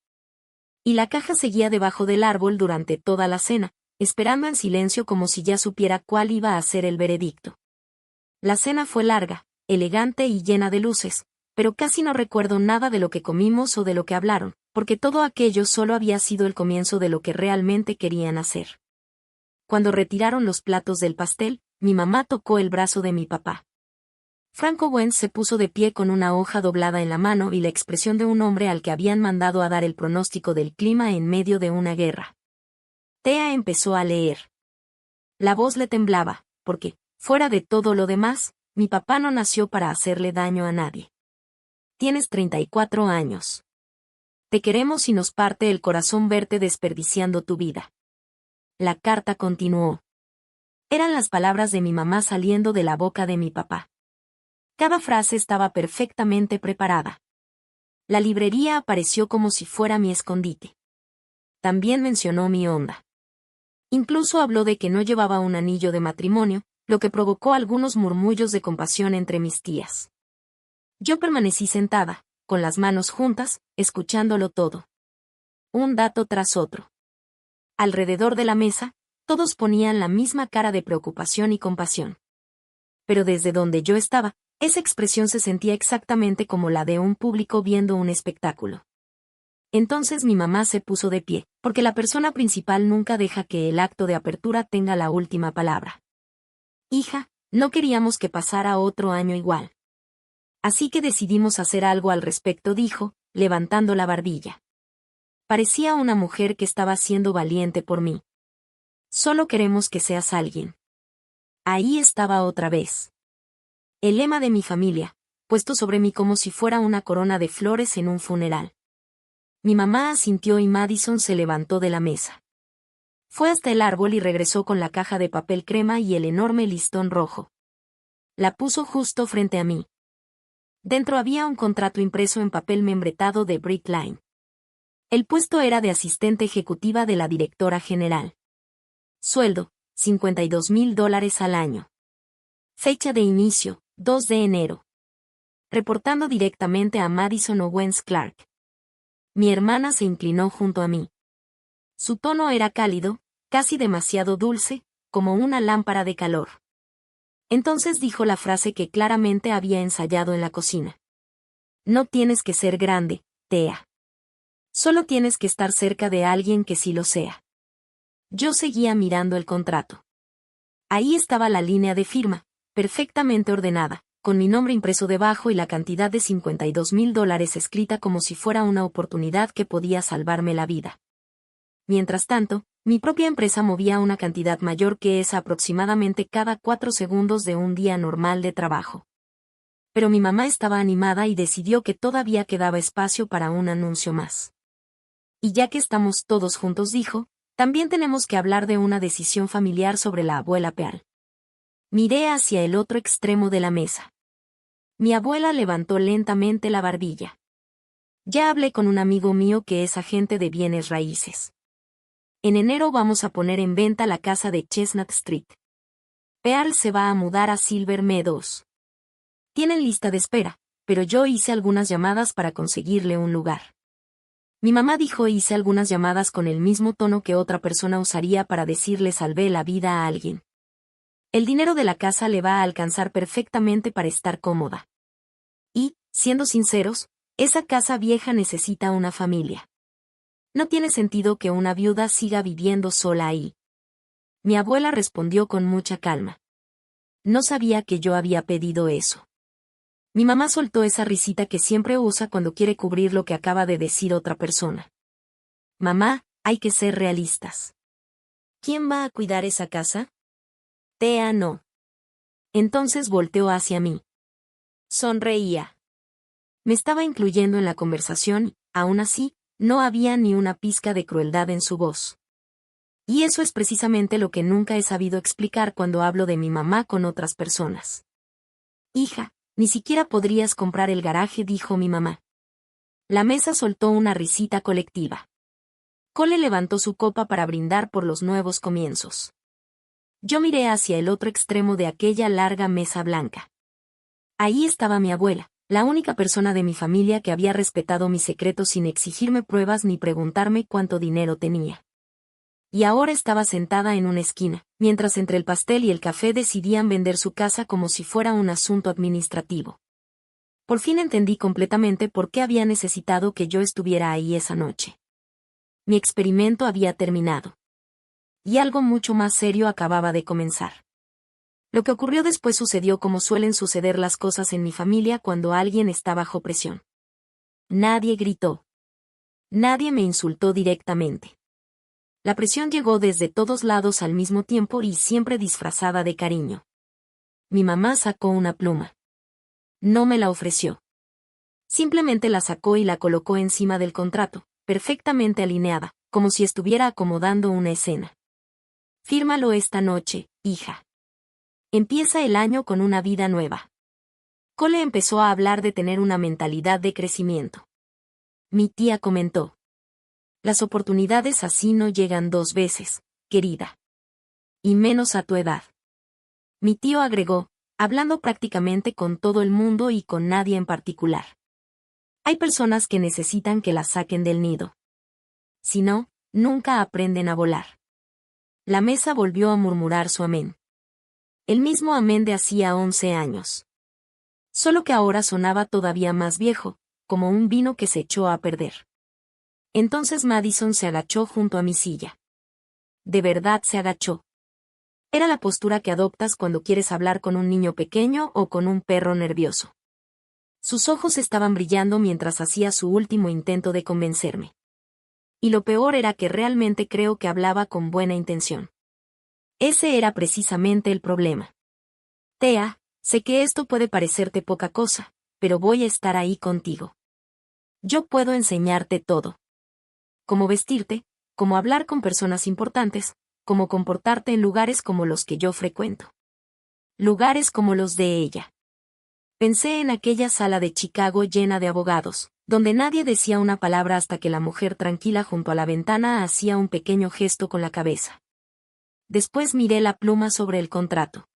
Y la caja seguía debajo del árbol durante toda la cena, esperando en silencio como si ya supiera cuál iba a ser el veredicto. La cena fue larga, elegante y llena de luces, pero casi no recuerdo nada de lo que comimos o de lo que hablaron, porque todo aquello solo había sido el comienzo de lo que realmente querían hacer. Cuando retiraron los platos del pastel, mi mamá tocó el brazo de mi papá. Frank Owens se puso de pie con una hoja doblada en la mano y la expresión de un hombre al que habían mandado a dar el pronóstico del clima en medio de una guerra. Thea empezó a leer. La voz le temblaba, porque, fuera de todo lo demás, mi papá no nació para hacerle daño a nadie. Tienes 34 años. Te queremos y nos parte el corazón verte desperdiciando tu vida. La carta continuó. Eran las palabras de mi mamá saliendo de la boca de mi papá. Cada frase estaba perfectamente preparada. La librería apareció como si fuera mi escondite. También mencionó mi onda. Incluso habló de que no llevaba un anillo de matrimonio, lo que provocó algunos murmullos de compasión entre mis tías. Yo permanecí sentada, con las manos juntas, escuchándolo todo. Un dato tras otro. Alrededor de la mesa, todos ponían la misma cara de preocupación y compasión. Pero desde donde yo estaba, esa expresión se sentía exactamente como la de un público viendo un espectáculo. Entonces mi mamá se puso de pie, porque la persona principal nunca deja que el acto de apertura tenga la última palabra. Hija, no queríamos que pasara otro año igual. Así que decidimos hacer algo al respecto, dijo, levantando la barbilla. Parecía una mujer que estaba siendo valiente por mí. Solo queremos que seas alguien. Ahí estaba otra vez. El lema de mi familia, puesto sobre mí como si fuera una corona de flores en un funeral. Mi mamá asintió y Madison se levantó de la mesa. Fue hasta el árbol y regresó con la caja de papel crema y el enorme listón rojo. La puso justo frente a mí. Dentro había un contrato impreso en papel membretado de Brick Line. El puesto era de asistente ejecutiva de la directora general. Sueldo, $52,000 al año. Fecha de inicio, 2 de enero. Reportando directamente a Madison Owens Clark. Mi hermana se inclinó junto a mí. Su tono era cálido, casi demasiado dulce, como una lámpara de calor. Entonces dijo la frase que claramente había ensayado en la cocina. No tienes que ser grande, Thea. Solo tienes que estar cerca de alguien que sí lo sea. Yo seguía mirando el contrato. Ahí estaba la línea de firma, perfectamente ordenada, con mi nombre impreso debajo y la cantidad de $52,000 escrita como si fuera una oportunidad que podía salvarme la vida. Mientras tanto, mi propia empresa movía una cantidad mayor que esa aproximadamente cada 4 segundos de un día normal de trabajo. Pero mi mamá estaba animada y decidió que todavía quedaba espacio para un anuncio más. Y ya que estamos todos juntos, dijo, también tenemos que hablar de una decisión familiar sobre la abuela Pearl. Miré hacia el otro extremo de la mesa. Mi abuela levantó lentamente la barbilla. Ya hablé con un amigo mío que es agente de bienes raíces. En enero vamos a poner en venta la casa de Chestnut Street. Pearl se va a mudar a Silver Meadows. Tienen lista de espera, pero yo hice algunas llamadas para conseguirle un lugar. Mi mamá dijo hice algunas llamadas con el mismo tono que otra persona usaría para decirle salvé la vida a alguien. El dinero de la casa le va a alcanzar perfectamente para estar cómoda. Y, siendo sinceros, esa casa vieja necesita una familia. No tiene sentido que una viuda siga viviendo sola ahí. Mi abuela respondió con mucha calma. No sabía que yo había pedido eso. Mi mamá soltó esa risita que siempre usa cuando quiere cubrir lo que acaba de decir otra persona. Mamá, hay que ser realistas. ¿Quién va a cuidar esa casa? Thea no. Entonces volteó hacia mí. Sonreía. Me estaba incluyendo en la conversación y, aún así, no había ni una pizca de crueldad en su voz. Y eso es precisamente lo que nunca he sabido explicar cuando hablo de mi mamá con otras personas. Hija, ni siquiera podrías comprar el garaje, dijo mi mamá. La mesa soltó una risita colectiva. Cole levantó su copa para brindar por los nuevos comienzos. Yo miré hacia el otro extremo de aquella larga mesa blanca. Ahí estaba mi abuela, la única persona de mi familia que había respetado mi secreto sin exigirme pruebas ni preguntarme cuánto dinero tenía. Y ahora estaba sentada en una esquina, mientras entre el pastel y el café decidían vender su casa como si fuera un asunto administrativo. Por fin entendí completamente por qué había necesitado que yo estuviera ahí esa noche. Mi experimento había terminado. Y algo mucho más serio acababa de comenzar. Lo que ocurrió después sucedió como suelen suceder las cosas en mi familia cuando alguien está bajo presión. Nadie gritó. Nadie me insultó directamente. La presión llegó desde todos lados al mismo tiempo y siempre disfrazada de cariño. Mi mamá sacó una pluma. No me la ofreció. Simplemente la sacó y la colocó encima del contrato, perfectamente alineada, como si estuviera acomodando una escena. Fírmalo esta noche, hija. Empieza el año con una vida nueva. Cole empezó a hablar de tener una mentalidad de crecimiento. Mi tía comentó. Las oportunidades así no llegan 2 veces, querida. Y menos a tu edad. Mi tío agregó, hablando prácticamente con todo el mundo y con nadie en particular. Hay personas que necesitan que las saquen del nido. Si no, nunca aprenden a volar. La mesa volvió a murmurar su amén. El mismo amén de hacía 11 años. Solo que ahora sonaba todavía más viejo, como un vino que se echó a perder. Entonces Madison se agachó junto a mi silla. De verdad se agachó. Era la postura que adoptas cuando quieres hablar con un niño pequeño o con un perro nervioso. Sus ojos estaban brillando mientras hacía su último intento de convencerme. Y lo peor era que realmente creo que hablaba con buena intención. Ese era precisamente el problema. Thea, sé que esto puede parecerte poca cosa, pero voy a estar ahí contigo. Yo puedo enseñarte todo. Cómo vestirte, cómo hablar con personas importantes, cómo comportarte en lugares como los que yo frecuento. Lugares como los de ella. Pensé en aquella sala de Chicago llena de abogados, donde nadie decía una palabra hasta que la mujer tranquila junto a la ventana hacía un pequeño gesto con la cabeza. Después miré la pluma sobre el contrato.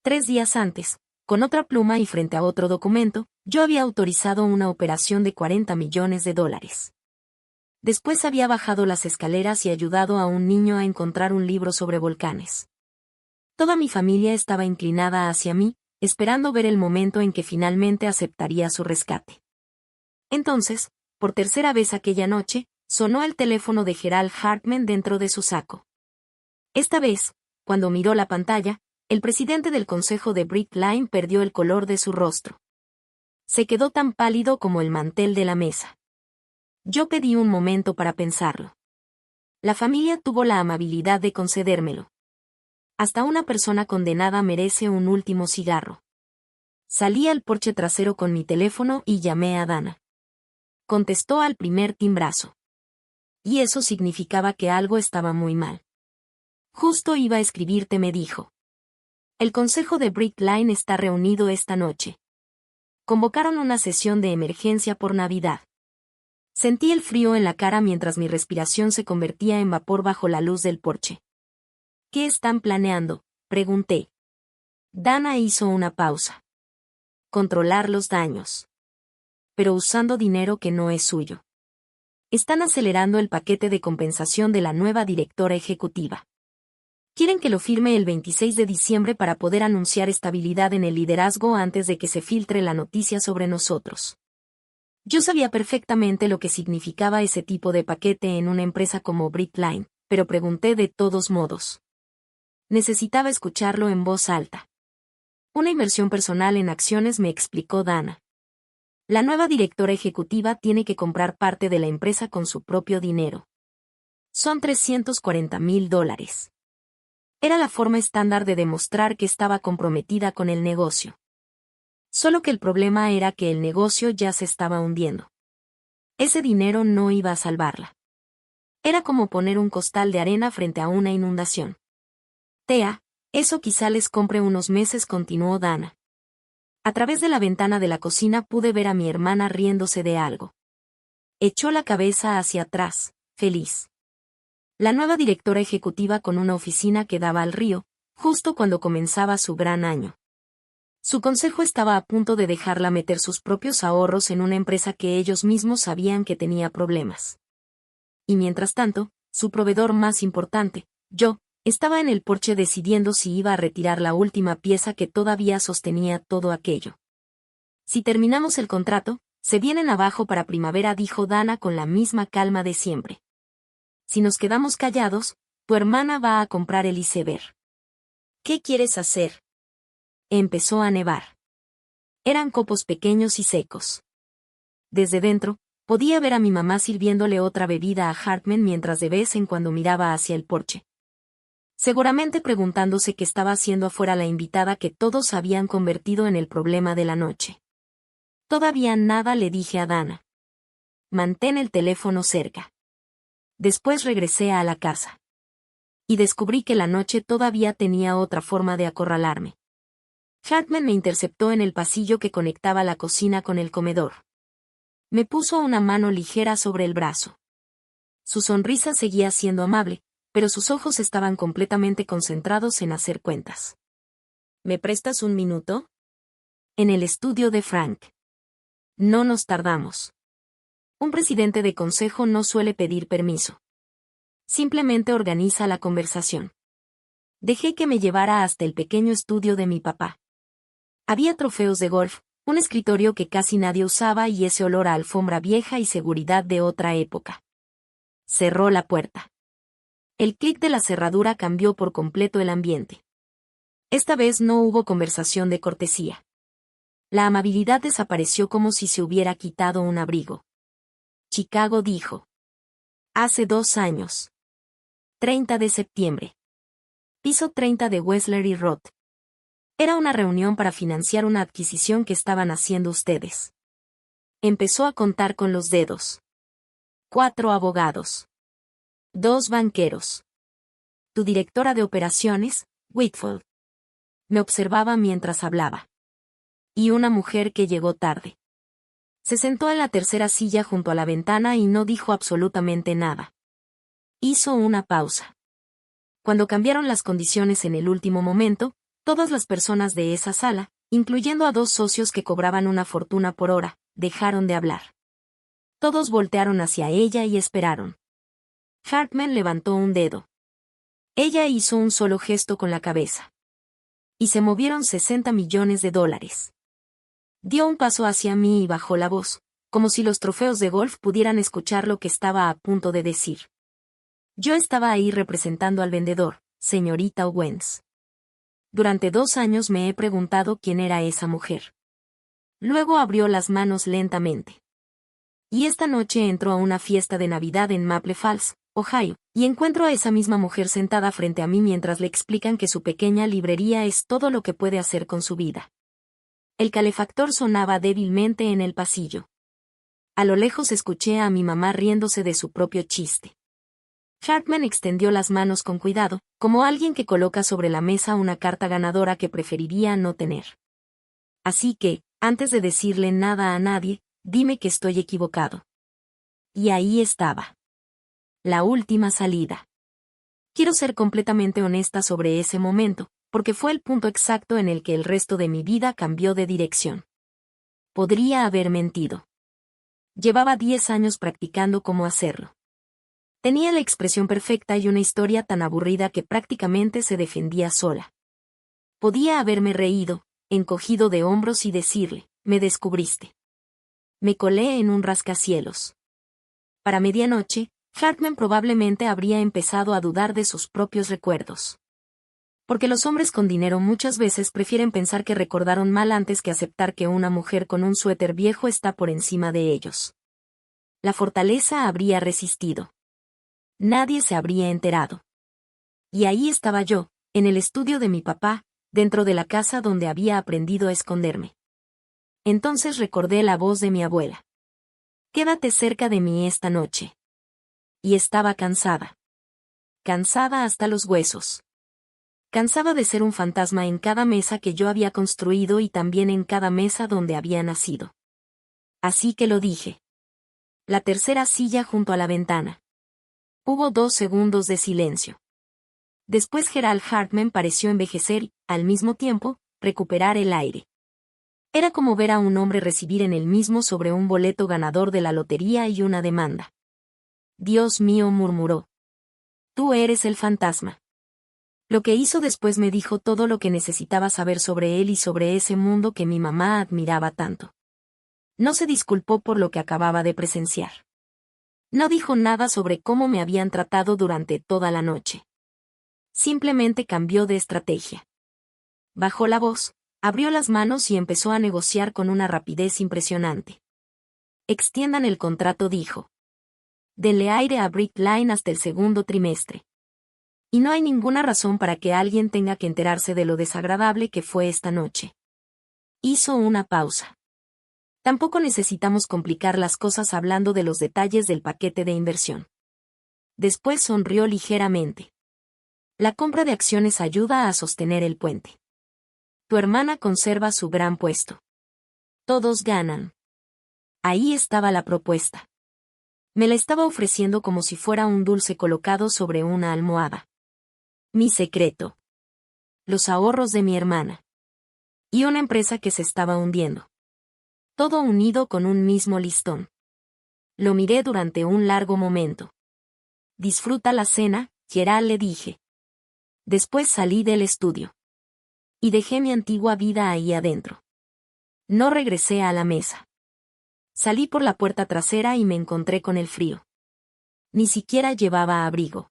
3 días antes, con otra pluma y frente a otro documento, yo había autorizado una operación de $40 millones. Después había bajado las escaleras y ayudado a un niño a encontrar un libro sobre volcanes. Toda mi familia estaba inclinada hacia mí, esperando ver el momento en que finalmente aceptaría su rescate. Entonces, por tercera vez aquella noche, sonó el teléfono de Gerald Hartman dentro de su saco. Esta vez, cuando miró la pantalla, el presidente del consejo de Brickline perdió el color de su rostro. Se quedó tan pálido como el mantel de la mesa. Yo pedí un momento para pensarlo. La familia tuvo la amabilidad de concedérmelo. Hasta una persona condenada merece un último cigarro. Salí al porche trasero con mi teléfono y llamé a Dana. Contestó al primer timbrazo. Y eso significaba que algo estaba muy mal. Justo iba a escribirte, me dijo. El consejo de Brickline está reunido esta noche. Convocaron una sesión de emergencia por Navidad. Sentí el frío en la cara mientras mi respiración se convertía en vapor bajo la luz del porche. ¿Qué están planeando?, pregunté. Dana hizo una pausa. Controlar los daños. Pero usando dinero que no es suyo. Están acelerando el paquete de compensación de la nueva directora ejecutiva. Quieren que lo firme el 26 de diciembre para poder anunciar estabilidad en el liderazgo antes de que se filtre la noticia sobre nosotros. Yo sabía perfectamente lo que significaba ese tipo de paquete en una empresa como Brickline, pero pregunté de todos modos. Necesitaba escucharlo en voz alta. Una inversión personal en acciones, me explicó Dana. La nueva directora ejecutiva tiene que comprar parte de la empresa con su propio dinero. Son $340,000. Era la forma estándar de demostrar que estaba comprometida con el negocio. Solo que el problema era que el negocio ya se estaba hundiendo. Ese dinero no iba a salvarla. Era como poner un costal de arena frente a una inundación. Thea, eso quizá les compre unos meses, continuó Dana. A través de la ventana de la cocina pude ver a mi hermana riéndose de algo. Echó la cabeza hacia atrás, feliz. La nueva directora ejecutiva con una oficina que daba al río, justo cuando comenzaba su gran año. Su consejo estaba a punto de dejarla meter sus propios ahorros en una empresa que ellos mismos sabían que tenía problemas. Y mientras tanto, su proveedor más importante, yo, estaba en el porche decidiendo si iba a retirar la última pieza que todavía sostenía todo aquello. Si terminamos el contrato, se vienen abajo para primavera, dijo Dana con la misma calma de siempre. Si nos quedamos callados, tu hermana va a comprar el iceberg. ¿Qué quieres hacer? Empezó a nevar. Eran copos pequeños y secos. Desde dentro, podía ver a mi mamá sirviéndole otra bebida a Hartman mientras de vez en cuando miraba hacia el porche. Seguramente preguntándose qué estaba haciendo afuera la invitada que todos habían convertido en el problema de la noche. Todavía nada, le dije a Dana. Mantén el teléfono cerca. Después regresé a la casa. Y descubrí que la noche todavía tenía otra forma de acorralarme. Hartman me interceptó en el pasillo que conectaba la cocina con el comedor. Me puso una mano ligera sobre el brazo. Su sonrisa seguía siendo amable, pero sus ojos estaban completamente concentrados en hacer cuentas. ¿Me prestas un minuto? En el estudio de Frank. No nos tardamos. Un presidente de consejo no suele pedir permiso. Simplemente organiza la conversación. Dejé que me llevara hasta el pequeño estudio de mi papá. Había trofeos de golf, un escritorio que casi nadie usaba y ese olor a alfombra vieja y seguridad de otra época. Cerró la puerta. El clic de la cerradura cambió por completo el ambiente. Esta vez no hubo conversación de cortesía. La amabilidad desapareció como si se hubiera quitado un abrigo. Chicago dijo. Hace 2 años. 30 de septiembre. Piso 30 de Wessler y Roth. Era una reunión para financiar una adquisición que estaban haciendo ustedes. Empezó a contar con los dedos. 4 abogados. 2 banqueros. Tu directora de operaciones, Whitfield. Me observaba mientras hablaba. Y una mujer que llegó tarde. Se sentó en la tercera silla junto a la ventana y no dijo absolutamente nada. Hizo una pausa. Cuando cambiaron las condiciones en el último momento, todas las personas de esa sala, incluyendo a 2 socios que cobraban una fortuna por hora, dejaron de hablar. Todos voltearon hacia ella y esperaron. Hartman levantó un dedo. Ella hizo un solo gesto con la cabeza. Y se movieron $60 millones. Dio un paso hacia mí y bajó la voz, como si los trofeos de golf pudieran escuchar lo que estaba a punto de decir. Yo estaba ahí representando al vendedor, señorita Owens. Durante 2 años me he preguntado quién era esa mujer. Luego abrió las manos lentamente. Y esta noche entró a una fiesta de Navidad en Maple Falls, Ohio, y encuentro a esa misma mujer sentada frente a mí mientras le explican que su pequeña librería es todo lo que puede hacer con su vida. El calefactor sonaba débilmente en el pasillo. A lo lejos escuché a mi mamá riéndose de su propio chiste. Hartman extendió las manos con cuidado, como alguien que coloca sobre la mesa una carta ganadora que preferiría no tener. Así que, antes de decirle nada a nadie, dime que estoy equivocado. Y ahí estaba. La última salida. Quiero ser completamente honesta sobre ese momento, porque fue el punto exacto en el que el resto de mi vida cambió de dirección. Podría haber mentido. Llevaba 10 años practicando cómo hacerlo. Tenía la expresión perfecta y una historia tan aburrida que prácticamente se defendía sola. Podía haberme reído, encogido de hombros y decirle, me descubriste. Me colé en un rascacielos. Para medianoche, Hartman probablemente habría empezado a dudar de sus propios recuerdos. Porque los hombres con dinero muchas veces prefieren pensar que recordaron mal antes que aceptar que una mujer con un suéter viejo está por encima de ellos. La fortaleza habría resistido. Nadie se habría enterado. Y ahí estaba yo, en el estudio de mi papá, dentro de la casa donde había aprendido a esconderme. Entonces recordé la voz de mi abuela. Quédate cerca de mí esta noche. Y estaba cansada. Cansada hasta los huesos. Cansaba de ser un fantasma en cada mesa que yo había construido y también en cada mesa donde había nacido. Así que lo dije. La tercera silla junto a la ventana. Hubo 2 segundos de silencio. Después Gerald Hartman pareció envejecer y, al mismo tiempo, recuperar el aire. Era como ver a un hombre recibir en él mismo sobre un boleto ganador de la lotería y una demanda. Dios mío, murmuró. Tú eres el fantasma. Lo que hizo después me dijo todo lo que necesitaba saber sobre él y sobre ese mundo que mi mamá admiraba tanto. No se disculpó por lo que acababa de presenciar. No dijo nada sobre cómo me habían tratado durante toda la noche. Simplemente cambió de estrategia. Bajó la voz, abrió las manos y empezó a negociar con una rapidez impresionante. Extiendan el contrato, dijo. Denle aire a Brick Line hasta el segundo trimestre. Y no hay ninguna razón para que alguien tenga que enterarse de lo desagradable que fue esta noche. Hizo una pausa. Tampoco necesitamos complicar las cosas hablando de los detalles del paquete de inversión. Después sonrió ligeramente. La compra de acciones ayuda a sostener el puente. Tu hermana conserva su gran puesto. Todos ganan. Ahí estaba la propuesta. Me la estaba ofreciendo como si fuera un dulce colocado sobre una almohada. Mi secreto. Los ahorros de mi hermana. Y una empresa que se estaba hundiendo. Todo unido con un mismo listón. Lo miré durante un largo momento. Disfruta la cena, Gerald, le dije. Después salí del estudio. Y dejé mi antigua vida ahí adentro. No regresé a la mesa. Salí por la puerta trasera y me encontré con el frío. Ni siquiera llevaba abrigo.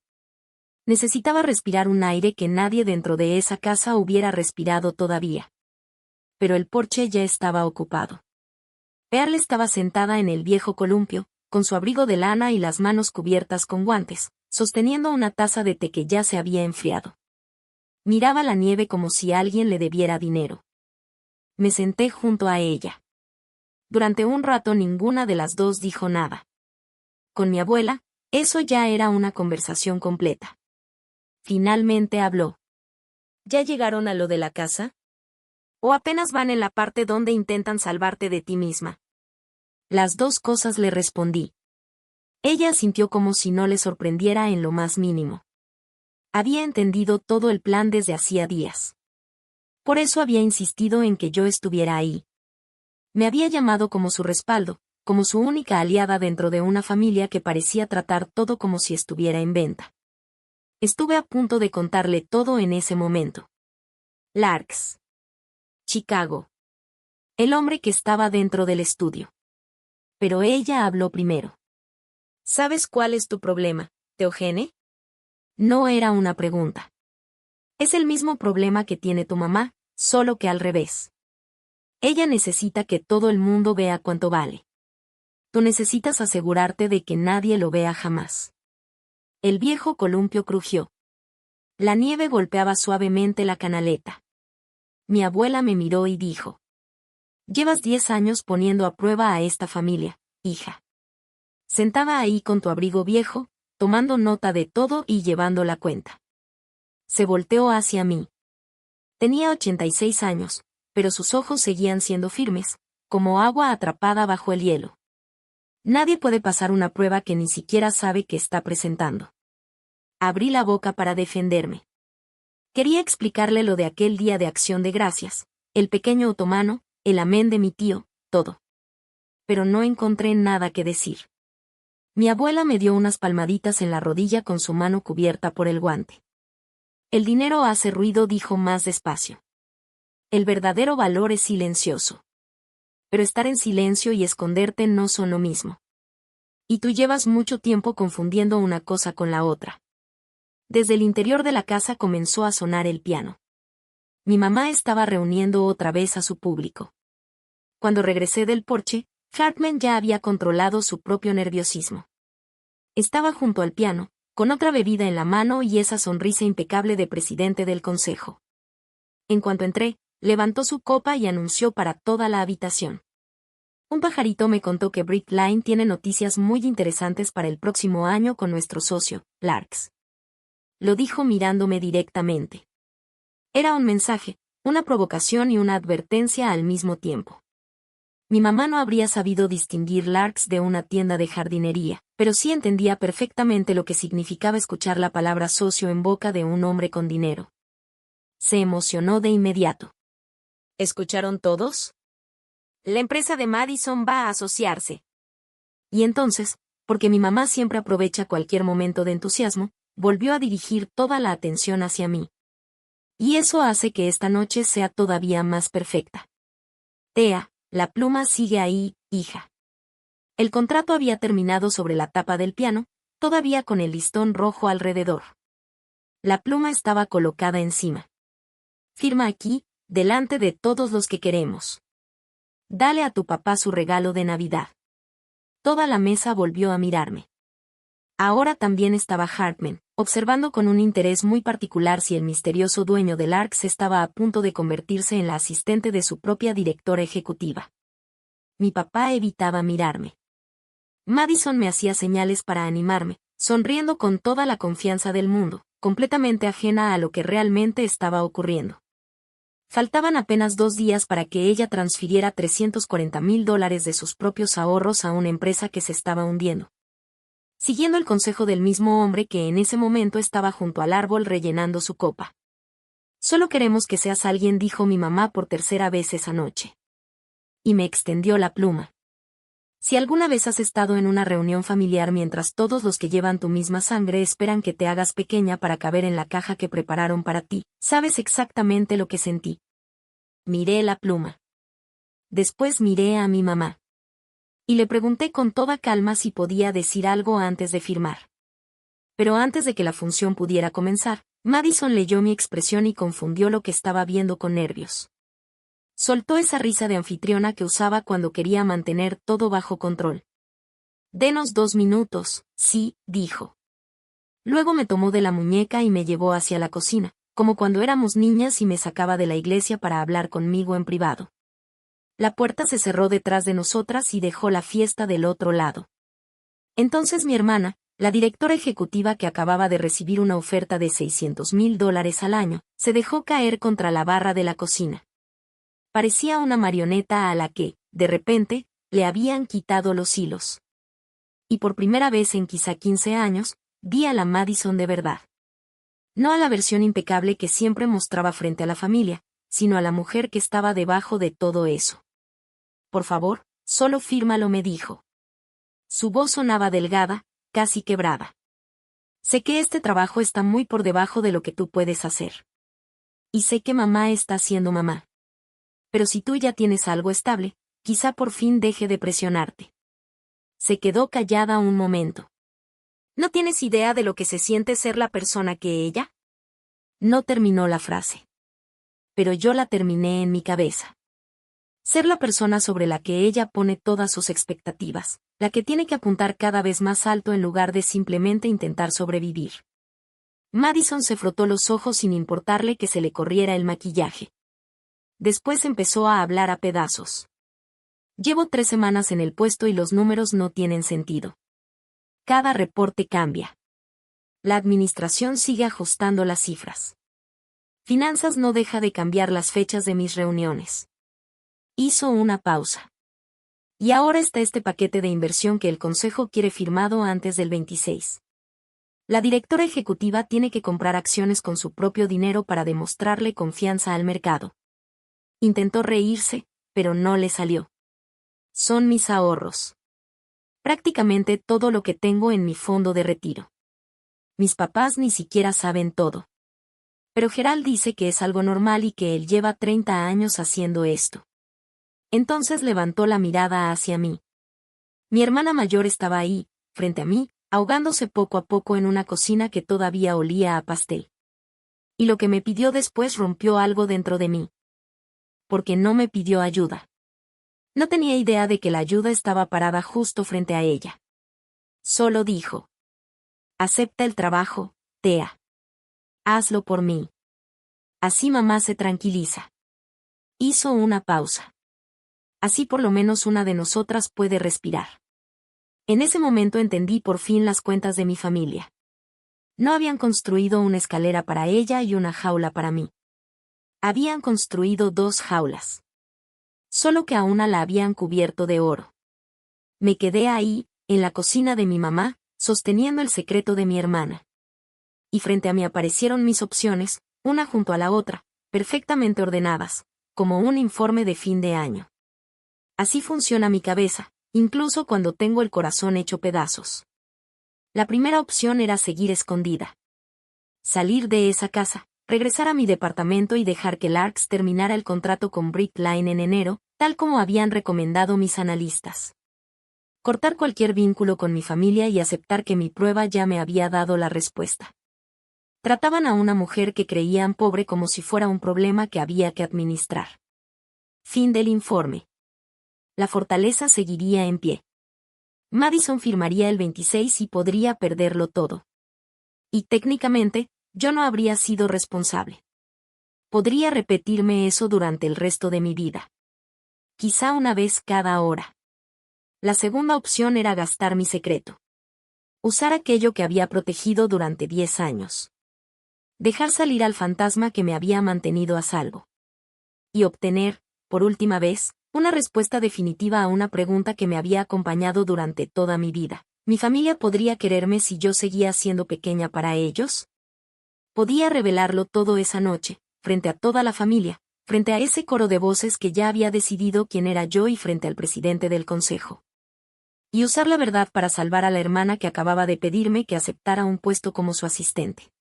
Necesitaba respirar un aire que nadie dentro de esa casa hubiera respirado todavía. Pero el porche ya estaba ocupado. Pearl estaba sentada en el viejo columpio, con su abrigo de lana y las manos cubiertas con guantes, sosteniendo una taza de té que ya se había enfriado. Miraba la nieve como si alguien le debiera dinero. Me senté junto a ella. Durante un rato ninguna de las dos dijo nada. Con mi abuela, eso ya era una conversación completa. Finalmente habló. ¿Ya llegaron a lo de la casa? ¿O apenas van en la parte donde intentan salvarte de ti misma? Las dos cosas, le respondí. Ella sintió como si no le sorprendiera en lo más mínimo. Había entendido todo el plan desde hacía días. Por eso había insistido en que yo estuviera ahí. Me había llamado como su respaldo, como su única aliada dentro de una familia que parecía tratar todo como si estuviera en venta. Estuve a punto de contarle todo en ese momento. Larks. Chicago. El hombre que estaba dentro del estudio. Pero ella habló primero. ¿Sabes cuál es tu problema, Theogene? No era una pregunta. Es el mismo problema que tiene tu mamá, solo que al revés. Ella necesita que todo el mundo vea cuánto vale. Tú necesitas asegurarte de que nadie lo vea jamás. El viejo columpio crujió. La nieve golpeaba suavemente la canaleta. Mi abuela me miró y dijo. Llevas 10 años poniendo a prueba a esta familia, hija. Sentada ahí con tu abrigo viejo, tomando nota de todo y llevando la cuenta. Se volteó hacia mí. Tenía 86 años, pero sus ojos seguían siendo firmes, como agua atrapada bajo el hielo. Nadie puede pasar una prueba que ni siquiera sabe que está presentando. Abrí la boca para defenderme. Quería explicarle lo de aquel día de Acción de Gracias, el pequeño otomano, el amén de mi tío, todo. Pero no encontré nada que decir. Mi abuela me dio unas palmaditas en la rodilla con su mano cubierta por el guante. El dinero hace ruido, dijo más despacio. El verdadero valor es silencioso. Pero estar en silencio y esconderte no son lo mismo. Y tú llevas mucho tiempo confundiendo una cosa con la otra. Desde el interior de la casa comenzó a sonar el piano. Mi mamá estaba reuniendo otra vez a su público. Cuando regresé del porche, Hartman ya había controlado su propio nerviosismo. Estaba junto al piano, con otra bebida en la mano y esa sonrisa impecable de presidente del consejo. En cuanto entré, levantó su copa y anunció para toda la habitación. Un pajarito me contó que Brick Line tiene noticias muy interesantes para el próximo año con nuestro socio, Larks. Lo dijo mirándome directamente. Era un mensaje, una provocación y una advertencia al mismo tiempo. Mi mamá no habría sabido distinguir Larks de una tienda de jardinería, pero sí entendía perfectamente lo que significaba escuchar la palabra socio en boca de un hombre con dinero. Se emocionó de inmediato. ¿Escucharon todos? La empresa de Madison va a asociarse. Y entonces, porque mi mamá siempre aprovecha cualquier momento de entusiasmo, volvió a dirigir toda la atención hacia mí. Y eso hace que esta noche sea todavía más perfecta. Thea, la pluma sigue ahí, hija. El contrato había terminado sobre la tapa del piano, todavía con el listón rojo alrededor. La pluma estaba colocada encima. Firma aquí, delante de todos los que queremos. Dale a tu papá su regalo de Navidad. Toda la mesa volvió a mirarme. Ahora también estaba Hartman, observando con un interés muy particular si el misterioso dueño de Larks estaba a punto de convertirse en la asistente de su propia directora ejecutiva. Mi papá evitaba mirarme. Madison me hacía señales para animarme, sonriendo con toda la confianza del mundo, completamente ajena a lo que realmente estaba ocurriendo. Faltaban apenas 2 días para que ella transfiriera $340,000 de sus propios ahorros a una empresa que se estaba hundiendo. Siguiendo el consejo del mismo hombre que en ese momento estaba junto al árbol rellenando su copa. Solo queremos que seas alguien, dijo mi mamá por tercera vez esa noche. Y me extendió la pluma. Si alguna vez has estado en una reunión familiar mientras todos los que llevan tu misma sangre esperan que te hagas pequeña para caber en la caja que prepararon para ti, sabes exactamente lo que sentí. Miré la pluma. Después miré a mi mamá. Y le pregunté con toda calma si podía decir algo antes de firmar. Pero antes de que la función pudiera comenzar, Madison leyó mi expresión y confundió lo que estaba viendo con nervios. Soltó esa risa de anfitriona que usaba cuando quería mantener todo bajo control. «Denos 2 minutos», sí, dijo. Luego me tomó de la muñeca y me llevó hacia la cocina, como cuando éramos niñas y me sacaba de la iglesia para hablar conmigo en privado. La puerta se cerró detrás de nosotras y dejó la fiesta del otro lado. Entonces mi hermana, la directora ejecutiva que acababa de recibir una oferta de $600,000 al año, se dejó caer contra la barra de la cocina. Parecía una marioneta a la que, de repente, le habían quitado los hilos. Y por primera vez en quizá 15 años, vi a la Madison de verdad. No a la versión impecable que siempre mostraba frente a la familia, sino a la mujer que estaba debajo de todo eso. «Por favor, solo fírmalo», me dijo. Su voz sonaba delgada, casi quebrada. «Sé que este trabajo está muy por debajo de lo que tú puedes hacer. Y sé que mamá está siendo mamá. Pero si tú ya tienes algo estable, quizá por fin deje de presionarte». Se quedó callada un momento. «¿No tienes idea de lo que se siente ser la persona que ella?» No terminó la frase. Pero yo la terminé en mi cabeza. Ser la persona sobre la que ella pone todas sus expectativas, la que tiene que apuntar cada vez más alto en lugar de simplemente intentar sobrevivir. Madison se frotó los ojos sin importarle que se le corriera el maquillaje. Después empezó a hablar a pedazos. «Llevo 3 semanas en el puesto y los números no tienen sentido. Cada reporte cambia. La administración sigue ajustando las cifras. Finanzas no deja de cambiar las fechas de mis reuniones». Hizo una pausa. «Y ahora está este paquete de inversión que el consejo quiere firmado antes del 26. La directora ejecutiva tiene que comprar acciones con su propio dinero para demostrarle confianza al mercado». Intentó reírse, pero no le salió. «Son mis ahorros. Prácticamente todo lo que tengo en mi fondo de retiro. Mis papás ni siquiera saben todo. Pero Gerald dice que es algo normal y que él lleva 30 años haciendo esto». Entonces levantó la mirada hacia mí. Mi hermana mayor estaba ahí, frente a mí, ahogándose poco a poco en una cocina que todavía olía a pastel. Y lo que me pidió después rompió algo dentro de mí. Porque no me pidió ayuda. No tenía idea de que la ayuda estaba parada justo frente a ella. Solo dijo: «Acepta el trabajo, Thea. Hazlo por mí. Así mamá se tranquiliza». Hizo una pausa. «Así por lo menos una de nosotras puede respirar». En ese momento entendí por fin las cuentas de mi familia. No habían construido una escalera para ella y una jaula para mí. Habían construido 2 jaulas. Solo que a una la habían cubierto de oro. Me quedé ahí, en la cocina de mi mamá, sosteniendo el secreto de mi hermana. Y frente a mí aparecieron mis opciones, una junto a la otra, perfectamente ordenadas, como un informe de fin de año. Así funciona mi cabeza, incluso cuando tengo el corazón hecho pedazos. La primera opción era seguir escondida. Salir de esa casa, regresar a mi departamento y dejar que Larks terminara el contrato con Brickline en enero, tal como habían recomendado mis analistas. Cortar cualquier vínculo con mi familia y aceptar que mi prueba ya me había dado la respuesta. Trataban a una mujer que creían pobre como si fuera un problema que había que administrar. Fin del informe. La fortaleza seguiría en pie. Madison firmaría el 26 y podría perderlo todo. Y técnicamente, yo no habría sido responsable. Podría repetirme eso durante el resto de mi vida. Quizá una vez cada hora. La segunda opción era gastar mi secreto. Usar aquello que había protegido durante 10 años. Dejar salir al fantasma que me había mantenido a salvo. Y obtener, por última vez, una respuesta definitiva a una pregunta que me había acompañado durante toda mi vida. ¿Mi familia podría quererme si yo seguía siendo pequeña para ellos? Podía revelarlo todo esa noche, frente a toda la familia, frente a ese coro de voces que ya había decidido quién era yo y frente al presidente del consejo. Y usar la verdad para salvar a la hermana que acababa de pedirme que aceptara un puesto como su asistente.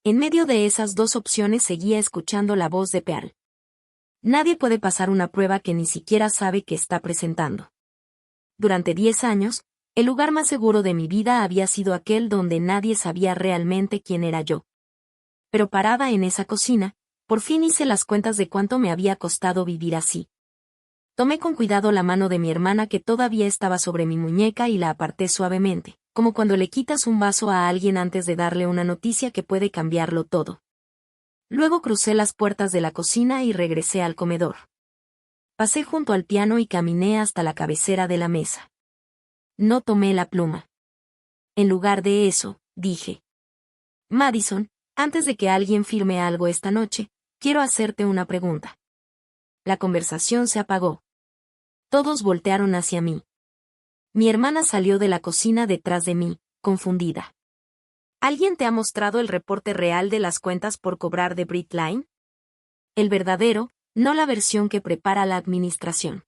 En medio de esas 2 opciones seguía escuchando la voz de Pearl. Nadie puede pasar una prueba que ni siquiera sabe que está presentando. Durante 10 años, El lugar más seguro de mi vida había sido aquel donde nadie sabía realmente quién era yo. Pero parada en esa cocina, por fin hice las cuentas de cuánto me había costado vivir así. Tomé con cuidado la mano de mi hermana que todavía estaba sobre mi muñeca y la aparté suavemente, como cuando le quitas un vaso a alguien antes de darle una noticia que puede cambiarlo todo. Luego crucé las puertas de la cocina y regresé al comedor. Pasé junto al piano y caminé hasta la cabecera de la mesa. No tomé la pluma. En lugar de eso, dije: Madison, antes de que alguien firme algo esta noche, quiero hacerte una pregunta. La conversación se apagó. Todos voltearon hacia mí. Mi hermana salió de la cocina detrás de mí, confundida. ¿Alguien te ha mostrado el reporte real de las cuentas por cobrar de Britline? El verdadero, no la versión que prepara la administración.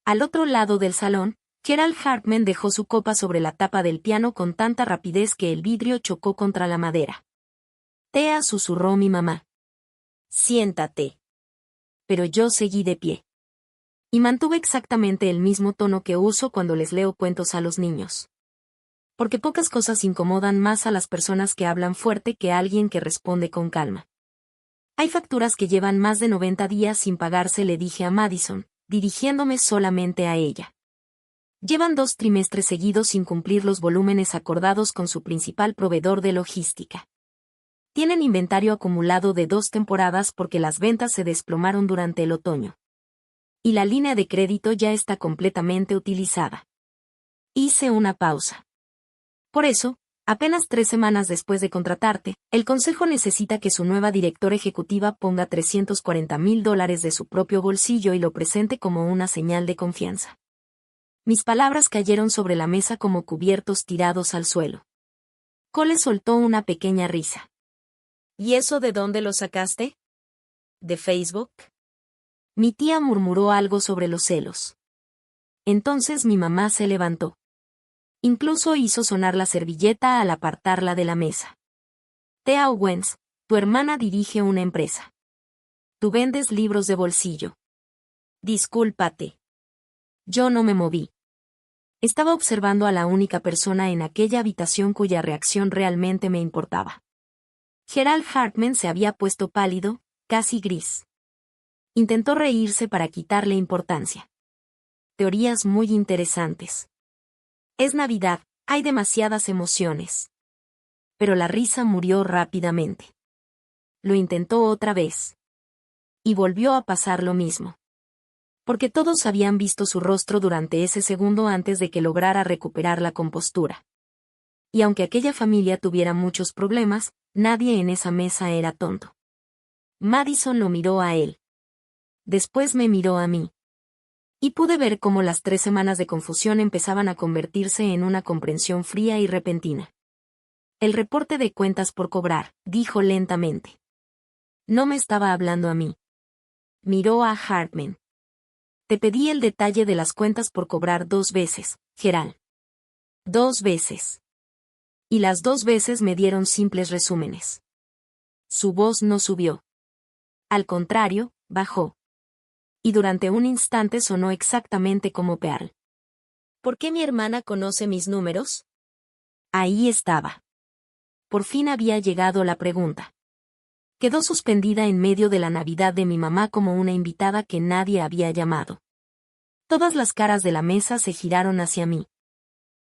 Al otro lado del salón, Gerald Hartman dejó su copa sobre la tapa del piano con tanta rapidez que el vidrio chocó contra la madera. Thea, susurró mi mamá. Siéntate. Pero yo seguí de pie. Y mantuve exactamente el mismo tono que uso cuando les leo cuentos a los niños. Porque pocas cosas incomodan más a las personas que hablan fuerte que a alguien que responde con calma. Hay facturas que llevan más de 90 días sin pagarse, le dije a Madison, dirigiéndome solamente a ella. Llevan 2 trimestres seguidos sin cumplir los volúmenes acordados con su principal proveedor de logística. Tienen inventario acumulado de 2 temporadas porque las ventas se desplomaron durante el otoño. Y la línea de crédito ya está completamente utilizada. Hice una pausa. Por eso, apenas 3 semanas después de contratarte, el consejo necesita que su nueva directora ejecutiva ponga $340,000 de su propio bolsillo y lo presente como una señal de confianza. Mis palabras cayeron sobre la mesa como cubiertos tirados al suelo. Cole soltó una pequeña risa. ¿Y eso de dónde lo sacaste? ¿De Facebook? Mi tía murmuró algo sobre los celos. Entonces mi mamá se levantó. Incluso hizo sonar la servilleta al apartarla de la mesa. Thea Owens, tu hermana dirige una empresa. Tú vendes libros de bolsillo. Discúlpate. Yo no me moví. Estaba observando a la única persona en aquella habitación cuya reacción realmente me importaba. Gerald Hartman se había puesto pálido, casi gris. Intentó reírse para quitarle importancia. Teorías muy interesantes. Es Navidad, hay demasiadas emociones. Pero la risa murió rápidamente. Lo intentó otra vez. Y volvió a pasar lo mismo. Porque todos habían visto su rostro durante ese segundo antes de que lograra recuperar la compostura. Y aunque aquella familia tuviera muchos problemas, nadie en esa mesa era tonto. Madison lo miró a él. Después me miró a mí. Y pude ver cómo las 3 semanas de confusión empezaban a convertirse en una comprensión fría y repentina. El reporte de cuentas por cobrar, dijo lentamente. No me estaba hablando a mí. Miró a Hartman. Te pedí el detalle de las cuentas por cobrar 2 veces, Gerald. 2 veces. Y las 2 veces me dieron simples resúmenes. Su voz no subió. Al contrario, bajó. Y durante un instante sonó exactamente como Pearl. ¿Por qué mi hermana conoce mis números? Ahí estaba. Por fin había llegado la pregunta. Quedó suspendida en medio de la Navidad de mi mamá como una invitada que nadie había llamado. Todas las caras de la mesa se giraron hacia mí.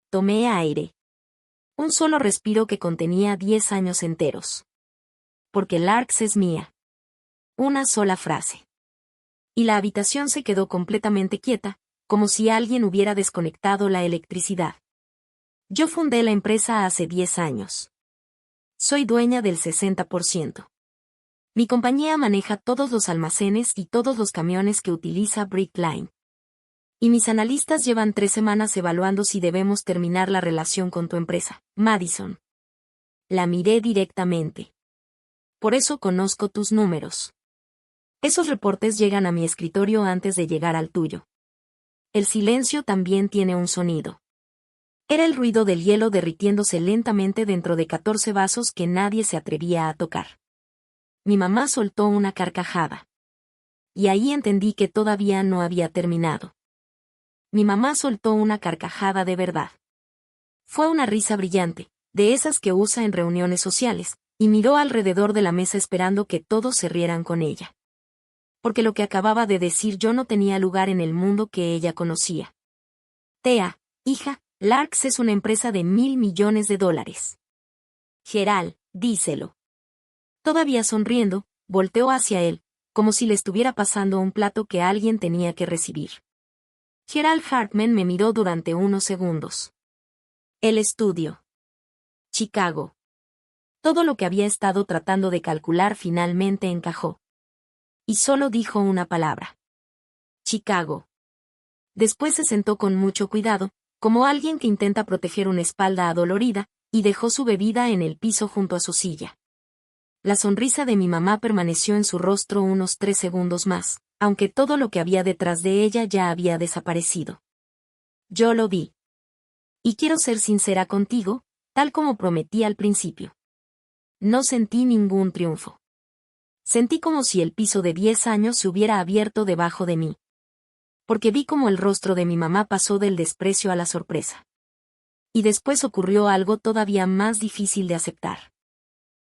Tomé aire. Un solo respiro que contenía 10 años enteros. Porque Larks es mía. Una sola frase. Y la habitación se quedó completamente quieta, como si alguien hubiera desconectado la electricidad. Yo fundé la empresa hace 10 años. Soy dueña del 60%. Mi compañía maneja todos los almacenes y todos los camiones que utiliza Brickline. Y mis analistas llevan 3 semanas evaluando si debemos terminar la relación con tu empresa, Madison. La miré directamente. Por eso conozco tus números. Esos reportes llegan a mi escritorio antes de llegar al tuyo. El silencio también tiene un sonido. Era el ruido del hielo derritiéndose lentamente dentro de 14 vasos que nadie se atrevía a tocar. Mi mamá soltó una carcajada. Y ahí entendí que todavía no había terminado. Mi mamá soltó una carcajada de verdad. Fue una risa brillante, de esas que usa en reuniones sociales, y miró alrededor de la mesa esperando que todos se rieran con ella. Porque lo que acababa de decir yo no tenía lugar en el mundo que ella conocía. Thea, hija, Larks es una empresa de $1.000 millones. Gerald, díselo. Todavía sonriendo, volteó hacia él, como si le estuviera pasando un plato que alguien tenía que recibir. Gerald Hartman me miró durante unos segundos. El estudio. Chicago. Todo lo que había estado tratando de calcular finalmente encajó. Y solo dijo una palabra. Chicago. Después se sentó con mucho cuidado, como alguien que intenta proteger una espalda adolorida, y dejó su bebida en el piso junto a su silla. La sonrisa de mi mamá permaneció en su rostro unos 3 segundos más, aunque todo lo que había detrás de ella ya había desaparecido. Yo lo vi. Y quiero ser sincera contigo, tal como prometí al principio. No sentí ningún triunfo. Sentí como si el piso de 10 años se hubiera abierto debajo de mí. Porque vi como el rostro de mi mamá pasó del desprecio a la sorpresa. Y después ocurrió algo todavía más difícil de aceptar.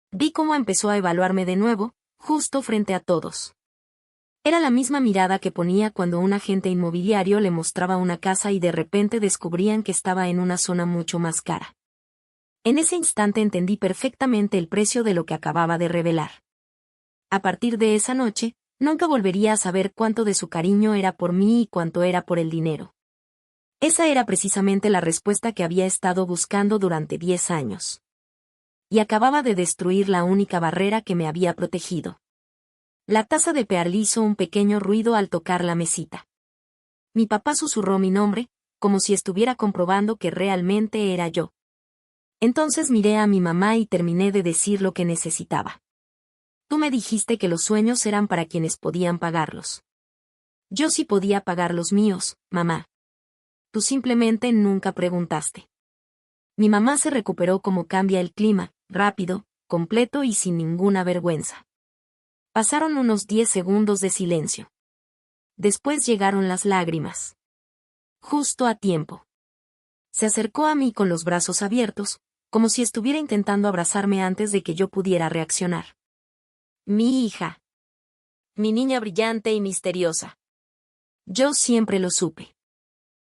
Vi cómo empezó a evaluarme de nuevo, justo frente a todos. Era la misma mirada que ponía cuando un agente inmobiliario le mostraba una casa y de repente descubrían que estaba en una zona mucho más cara. En ese instante entendí perfectamente el precio de lo que acababa de revelar. A partir de esa noche, nunca volvería a saber cuánto de su cariño era por mí y cuánto era por el dinero. Esa era precisamente la respuesta que había estado buscando durante 10 años. Y acababa de destruir la única barrera que me había protegido. La taza de Pearl hizo un pequeño ruido al tocar la mesita. Mi papá susurró mi nombre, como si estuviera comprobando que realmente era yo. Entonces miré a mi mamá y terminé de decir lo que necesitaba. Tú me dijiste que los sueños eran para quienes podían pagarlos. Yo sí podía pagar los míos, mamá. Tú simplemente nunca preguntaste. Mi mamá se recuperó como cambia el clima, rápido, completo y sin ninguna vergüenza. Pasaron unos 10 segundos de silencio. Después llegaron las lágrimas. Justo a tiempo. Se acercó a mí con los brazos abiertos, como si estuviera intentando abrazarme antes de que yo pudiera reaccionar. Mi hija. Mi niña brillante y misteriosa. Yo siempre lo supe.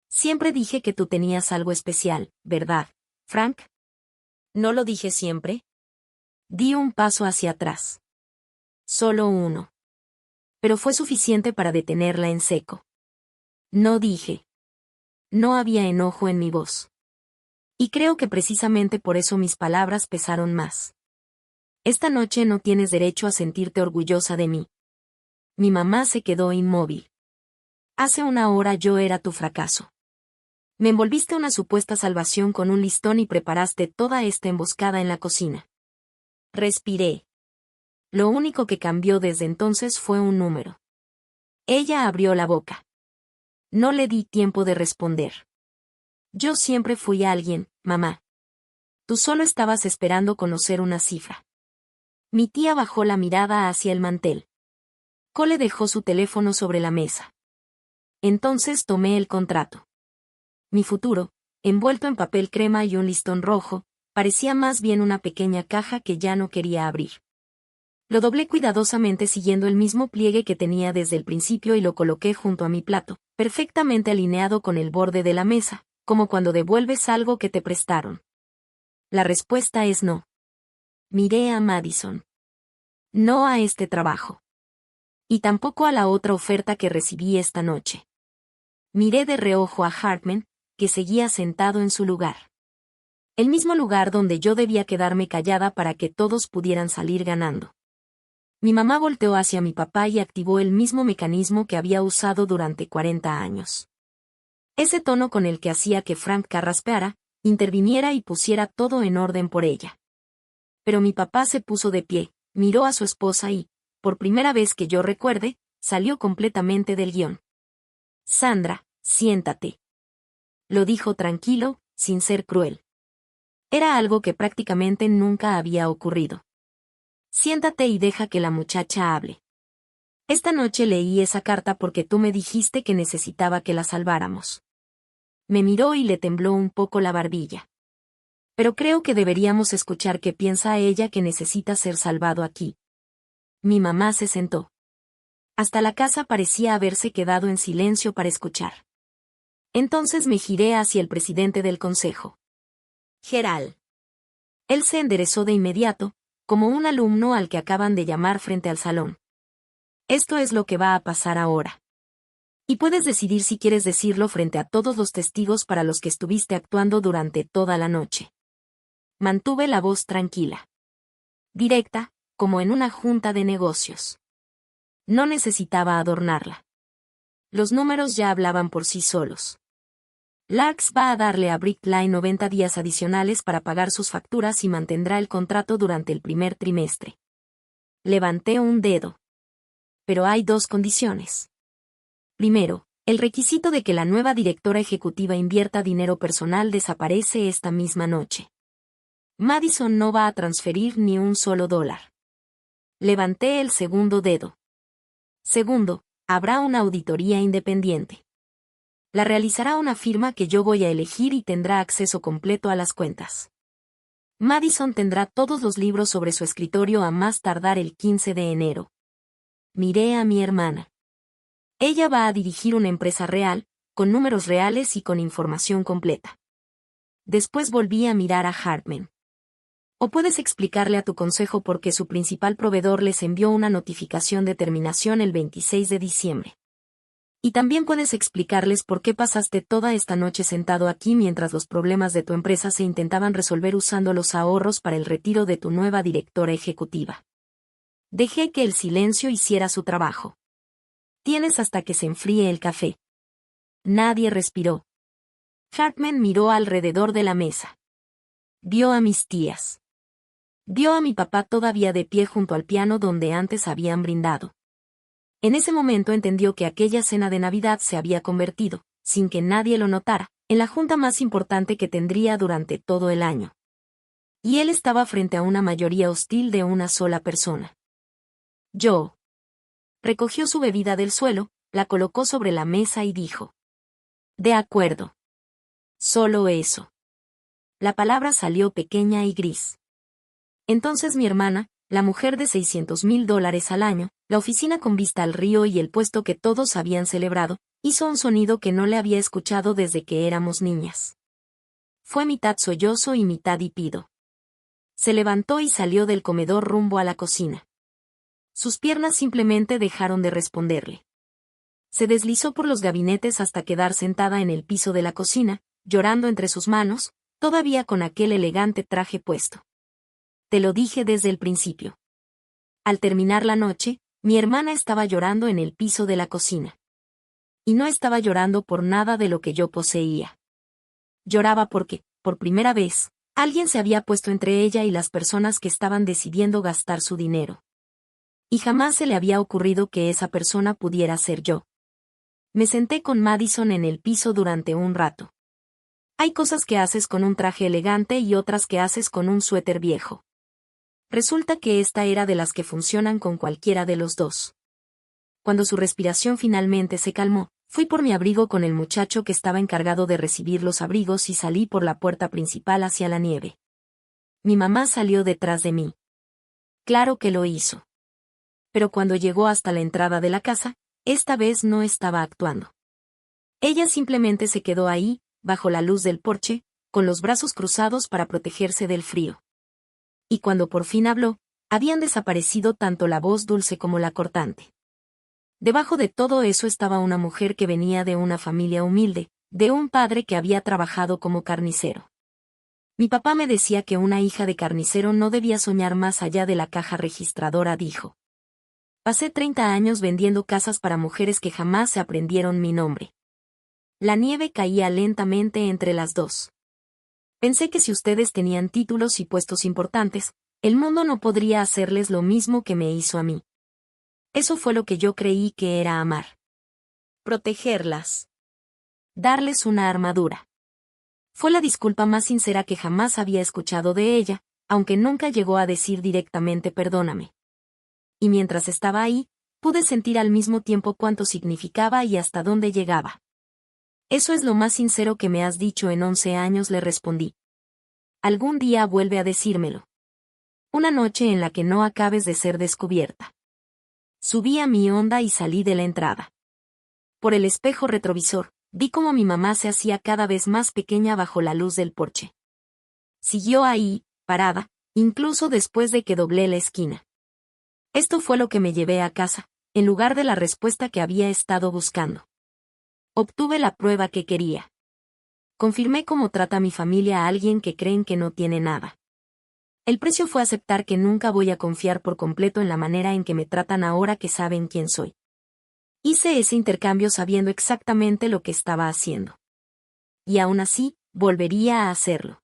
Siempre dije que tú tenías algo especial, ¿verdad, Frank? ¿No lo dije siempre? Di un paso hacia atrás. Solo uno. Pero fue suficiente para detenerla en seco. No dije. No había enojo en mi voz. Y creo que precisamente por eso mis palabras pesaron más. Esta noche no tienes derecho a sentirte orgullosa de mí. Mi mamá se quedó inmóvil. Hace una hora yo era tu fracaso. Me envolviste una supuesta salvación con un listón y preparaste toda esta emboscada en la cocina. Respiré. Lo único que cambió desde entonces fue un número. Ella abrió la boca. No le di tiempo de responder. Yo siempre fui alguien, mamá. Tú solo estabas esperando conocer una cifra. Mi tía bajó la mirada hacia el mantel. Cole dejó su teléfono sobre la mesa. Entonces tomé el contrato. Mi futuro, envuelto en papel crema y un listón rojo, parecía más bien una pequeña caja que ya no quería abrir. Lo doblé cuidadosamente siguiendo el mismo pliegue que tenía desde el principio y lo coloqué junto a mi plato, perfectamente alineado con el borde de la mesa, como cuando devuelves algo que te prestaron. La respuesta es no. Miré a Madison. No a este trabajo. Y tampoco a la otra oferta que recibí esta noche. Miré de reojo a Hartman, que seguía sentado en su lugar. El mismo lugar donde yo debía quedarme callada para que todos pudieran salir ganando. Mi mamá volteó hacia mi papá y activó el mismo mecanismo que había usado durante 40 años. Ese tono con el que hacía que Frank carraspeara, interviniera y pusiera todo en orden por ella. Pero mi papá se puso de pie, miró a su esposa y, por primera vez que yo recuerde, salió completamente del guión. Sandra, siéntate. Lo dijo tranquilo, sin ser cruel. Era algo que prácticamente nunca había ocurrido. Siéntate y deja que la muchacha hable. Esta noche leí esa carta porque tú me dijiste que necesitaba que la salváramos. Me miró y le tembló un poco la barbilla. Pero creo que deberíamos escuchar qué piensa ella que necesita ser salvado aquí. Mi mamá se sentó. Hasta la casa parecía haberse quedado en silencio para escuchar. Entonces me giré hacia el presidente del consejo. Gerald. Él se enderezó de inmediato, como un alumno al que acaban de llamar frente al salón. Esto es lo que va a pasar ahora. Y puedes decidir si quieres decirlo frente a todos los testigos para los que estuviste actuando durante toda la noche. Mantuve la voz tranquila. Directa, como en una junta de negocios. No necesitaba adornarla. Los números ya hablaban por sí solos. Larks va a darle a Brickline 90 días adicionales para pagar sus facturas y mantendrá el contrato durante el primer trimestre. Levanté un dedo. Pero hay dos condiciones. Primero, el requisito de que la nueva directora ejecutiva invierta dinero personal desaparece esta misma noche. Madison no va a transferir ni un solo dólar. Levanté el segundo dedo. Segundo, habrá una auditoría independiente. La realizará una firma que yo voy a elegir y tendrá acceso completo a las cuentas. Madison tendrá todos los libros sobre su escritorio a más tardar el 15 de enero. Miré a mi hermana. Ella va a dirigir una empresa real, con números reales y con información completa. Después volví a mirar a Hartman. O puedes explicarle a tu consejo por qué su principal proveedor les envió una notificación de terminación el 26 de diciembre. Y también puedes explicarles por qué pasaste toda esta noche sentado aquí mientras los problemas de tu empresa se intentaban resolver usando los ahorros para el retiro de tu nueva directora ejecutiva. Dejé que el silencio hiciera su trabajo. Tienes hasta que se enfríe el café. Nadie respiró. Hartman miró alrededor de la mesa. Vio a mis tías. Vio a mi papá todavía de pie junto al piano donde antes habían brindado. En ese momento entendió que aquella cena de Navidad se había convertido, sin que nadie lo notara, en la junta más importante que tendría durante todo el año. Y él estaba frente a una mayoría hostil de una sola persona. Yo. Recogió su bebida del suelo, la colocó sobre la mesa y dijo. De acuerdo. Solo eso. La palabra salió pequeña y gris. Entonces mi hermana, la mujer de $600,000 al año, la oficina con vista al río y el puesto que todos habían celebrado, hizo un sonido que no le había escuchado desde que éramos niñas. Fue mitad sollozo y mitad hipido. Se levantó y salió del comedor rumbo a la cocina. Sus piernas simplemente dejaron de responderle. Se deslizó por los gabinetes hasta quedar sentada en el piso de la cocina, llorando entre sus manos, todavía con aquel elegante traje puesto. Te lo dije desde el principio. Al terminar la noche, mi hermana estaba llorando en el piso de la cocina. Y no estaba llorando por nada de lo que yo poseía. Lloraba porque, por primera vez, alguien se había puesto entre ella y las personas que estaban decidiendo gastar su dinero. Y jamás se le había ocurrido que esa persona pudiera ser yo. Me senté con Madison en el piso durante un rato. Hay cosas que haces con un traje elegante y otras que haces con un suéter viejo. Resulta que esta era de las que funcionan con cualquiera de los dos. Cuando su respiración finalmente se calmó, fui por mi abrigo con el muchacho que estaba encargado de recibir los abrigos y salí por la puerta principal hacia la nieve. Mi mamá salió detrás de mí. Claro que lo hizo. Pero cuando llegó hasta la entrada de la casa, esta vez no estaba actuando. Ella simplemente se quedó ahí, bajo la luz del porche, con los brazos cruzados para protegerse del frío. Y cuando por fin habló, habían desaparecido tanto la voz dulce como la cortante. Debajo de todo eso estaba una mujer que venía de una familia humilde, de un padre que había trabajado como carnicero. Mi papá me decía que una hija de carnicero no debía soñar más allá de la caja registradora, dijo. Pasé 30 años vendiendo casas para mujeres que jamás se aprendieron mi nombre. La nieve caía lentamente entre las dos. Pensé que si ustedes tenían títulos y puestos importantes, el mundo no podría hacerles lo mismo que me hizo a mí. Eso fue lo que yo creí que era amar. Protegerlas. Darles una armadura. Fue la disculpa más sincera que jamás había escuchado de ella, aunque nunca llegó a decir directamente perdóname. Y mientras estaba ahí, pude sentir al mismo tiempo cuánto significaba y hasta dónde llegaba. Eso es lo más sincero que me has dicho en 11 años, le respondí. Algún día vuelve a decírmelo. Una noche en la que no acabes de ser descubierta. Subí a mi onda y salí de la entrada. Por el espejo retrovisor, vi cómo mi mamá se hacía cada vez más pequeña bajo la luz del porche. Siguió ahí, parada, incluso después de que doblé la esquina. Esto fue lo que me llevé a casa, en lugar de la respuesta que había estado buscando. Obtuve la prueba que quería. Confirmé cómo trata mi familia a alguien que creen que no tiene nada. El precio fue aceptar que nunca voy a confiar por completo en la manera en que me tratan ahora que saben quién soy. Hice ese intercambio sabiendo exactamente lo que estaba haciendo. Y aún así, volvería a hacerlo.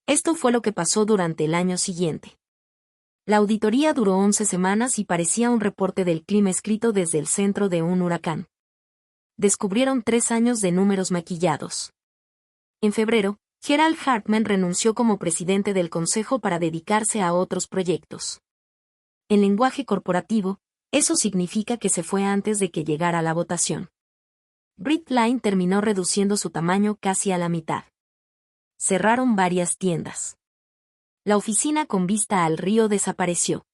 Esto fue lo que pasó durante el año siguiente. La auditoría duró 11 semanas y parecía un reporte del clima escrito desde el centro de un huracán. Descubrieron 3 años de números maquillados. En febrero, Gerald Hartman renunció como presidente del consejo para dedicarse a otros proyectos. En lenguaje corporativo, eso significa que se fue antes de que llegara la votación. Bridgeline terminó reduciendo su tamaño casi a la mitad. Cerraron varias tiendas. La oficina con vista al río desapareció.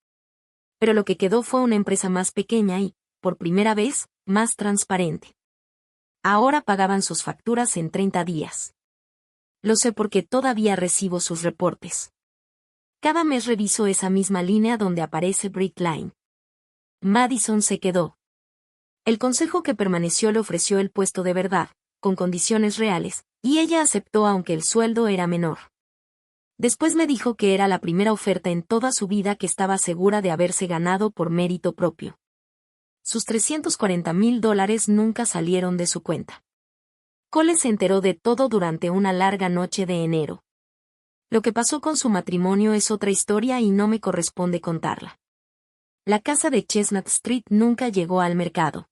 Pero lo que quedó fue una empresa más pequeña y, por primera vez, más transparente. Ahora pagaban sus facturas en 30 días. Lo sé porque todavía recibo sus reportes. Cada mes reviso esa misma línea donde aparece Bridgeline. Madison se quedó. El consejo que permaneció le ofreció el puesto de verdad, con condiciones reales, y ella aceptó aunque el sueldo era menor. Después me dijo que era la primera oferta en toda su vida que estaba segura de haberse ganado por mérito propio. Sus $340,000 nunca salieron de su cuenta. Cole se enteró de todo durante una larga noche de enero. Lo que pasó con su matrimonio es otra historia y no me corresponde contarla. La casa de Chestnut Street nunca llegó al mercado.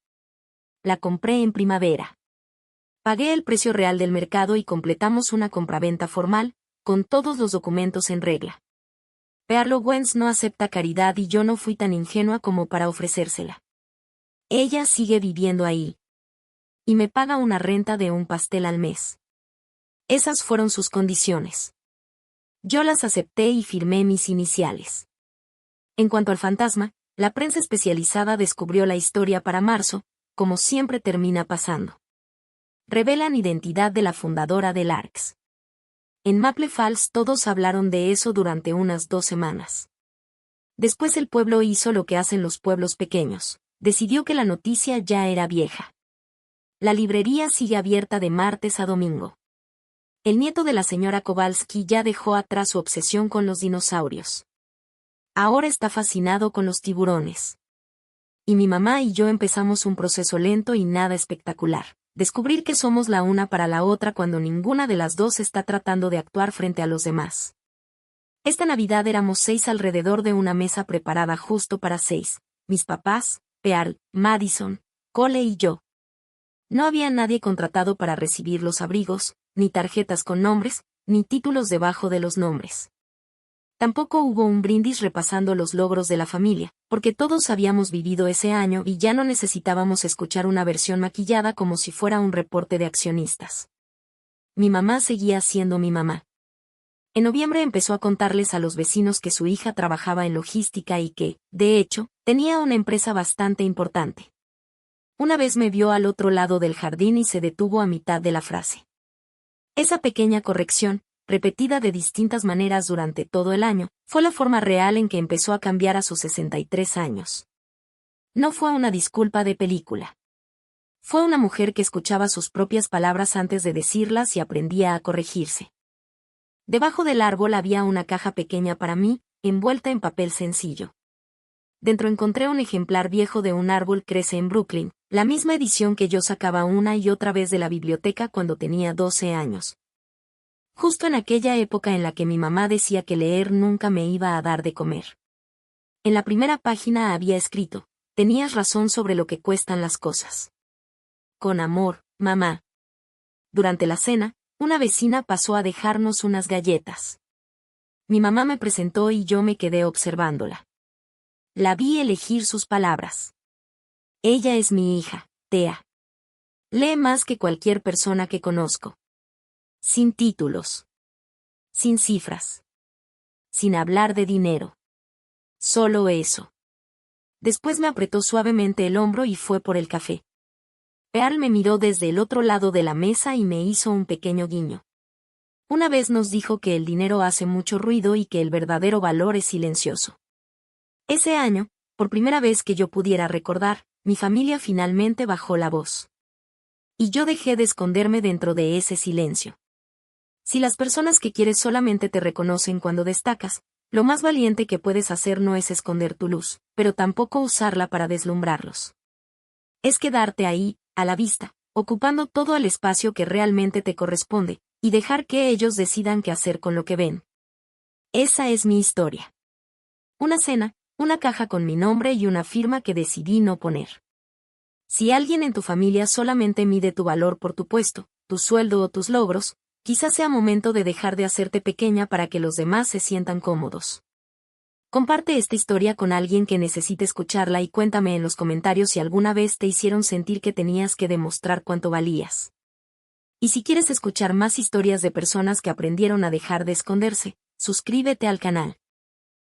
La compré en primavera. Pagué el precio real del mercado y completamos una compraventa formal, con todos los documentos en regla. Pearl Owens no acepta caridad y yo no fui tan ingenua como para ofrecérsela. Ella sigue viviendo ahí. Y me paga una renta de un pastel al mes. Esas fueron sus condiciones. Yo las acepté y firmé mis iniciales. En cuanto al fantasma, la prensa especializada descubrió la historia para marzo, como siempre termina pasando. Revelan identidad de la fundadora del ARCS. En Maple Falls todos hablaron de eso durante unas 2 semanas. Después el pueblo hizo lo que hacen los pueblos pequeños, decidió que la noticia ya era vieja. La librería sigue abierta de martes a domingo. El nieto de la señora Kowalski ya dejó atrás su obsesión con los dinosaurios. Ahora está fascinado con los tiburones. Y mi mamá y yo empezamos un proceso lento y nada espectacular. Descubrir que somos la una para la otra cuando ninguna de las dos está tratando de actuar frente a los demás. Esta Navidad éramos 6 alrededor de una mesa preparada justo para 6, mis papás, Pearl, Madison, Cole y yo. No había nadie contratado para recibir los abrigos, ni tarjetas con nombres, ni títulos debajo de los nombres. Tampoco hubo un brindis repasando los logros de la familia, porque todos habíamos vivido ese año y ya no necesitábamos escuchar una versión maquillada como si fuera un reporte de accionistas. Mi mamá seguía siendo mi mamá. En noviembre empezó a contarles a los vecinos que su hija trabajaba en logística y que, de hecho, tenía una empresa bastante importante. Una vez me vio al otro lado del jardín y se detuvo a mitad de la frase. Esa pequeña corrección, repetida de distintas maneras durante todo el año, fue la forma real en que empezó a cambiar a sus 63 años. No fue una disculpa de película. Fue una mujer que escuchaba sus propias palabras antes de decirlas y aprendía a corregirse. Debajo del árbol había una caja pequeña para mí, envuelta en papel sencillo. Dentro encontré un ejemplar viejo de Un árbol crece en Brooklyn, la misma edición que yo sacaba una y otra vez de la biblioteca cuando tenía 12 años. Justo en aquella época en la que mi mamá decía que leer nunca me iba a dar de comer. En la primera página había escrito, tenías razón sobre lo que cuestan las cosas. Con amor, mamá. Durante la cena, una vecina pasó a dejarnos unas galletas. Mi mamá me presentó y yo me quedé observándola. La vi elegir sus palabras. Ella es mi hija, Thea. Lee más que cualquier persona que conozco. Sin títulos. Sin cifras. Sin hablar de dinero. Solo eso. Después me apretó suavemente el hombro y fue por el café. Pearl me miró desde el otro lado de la mesa y me hizo un pequeño guiño. Una vez nos dijo que el dinero hace mucho ruido y que el verdadero valor es silencioso. Ese año, por primera vez que yo pudiera recordar, mi familia finalmente bajó la voz. Y yo dejé de esconderme dentro de ese silencio. Si las personas que quieres solamente te reconocen cuando destacas, lo más valiente que puedes hacer no es esconder tu luz, pero tampoco usarla para deslumbrarlos. Es quedarte ahí, a la vista, ocupando todo el espacio que realmente te corresponde, y dejar que ellos decidan qué hacer con lo que ven. Esa es mi historia. Una cena, una caja con mi nombre y una firma que decidí no poner. Si alguien en tu familia solamente mide tu valor por tu puesto, tu sueldo o tus logros, quizás sea momento de dejar de hacerte pequeña para que los demás se sientan cómodos. Comparte esta historia con alguien que necesite escucharla y cuéntame en los comentarios si alguna vez te hicieron sentir que tenías que demostrar cuánto valías. Y si quieres escuchar más historias de personas que aprendieron a dejar de esconderse, suscríbete al canal.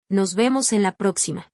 Nos vemos en la próxima.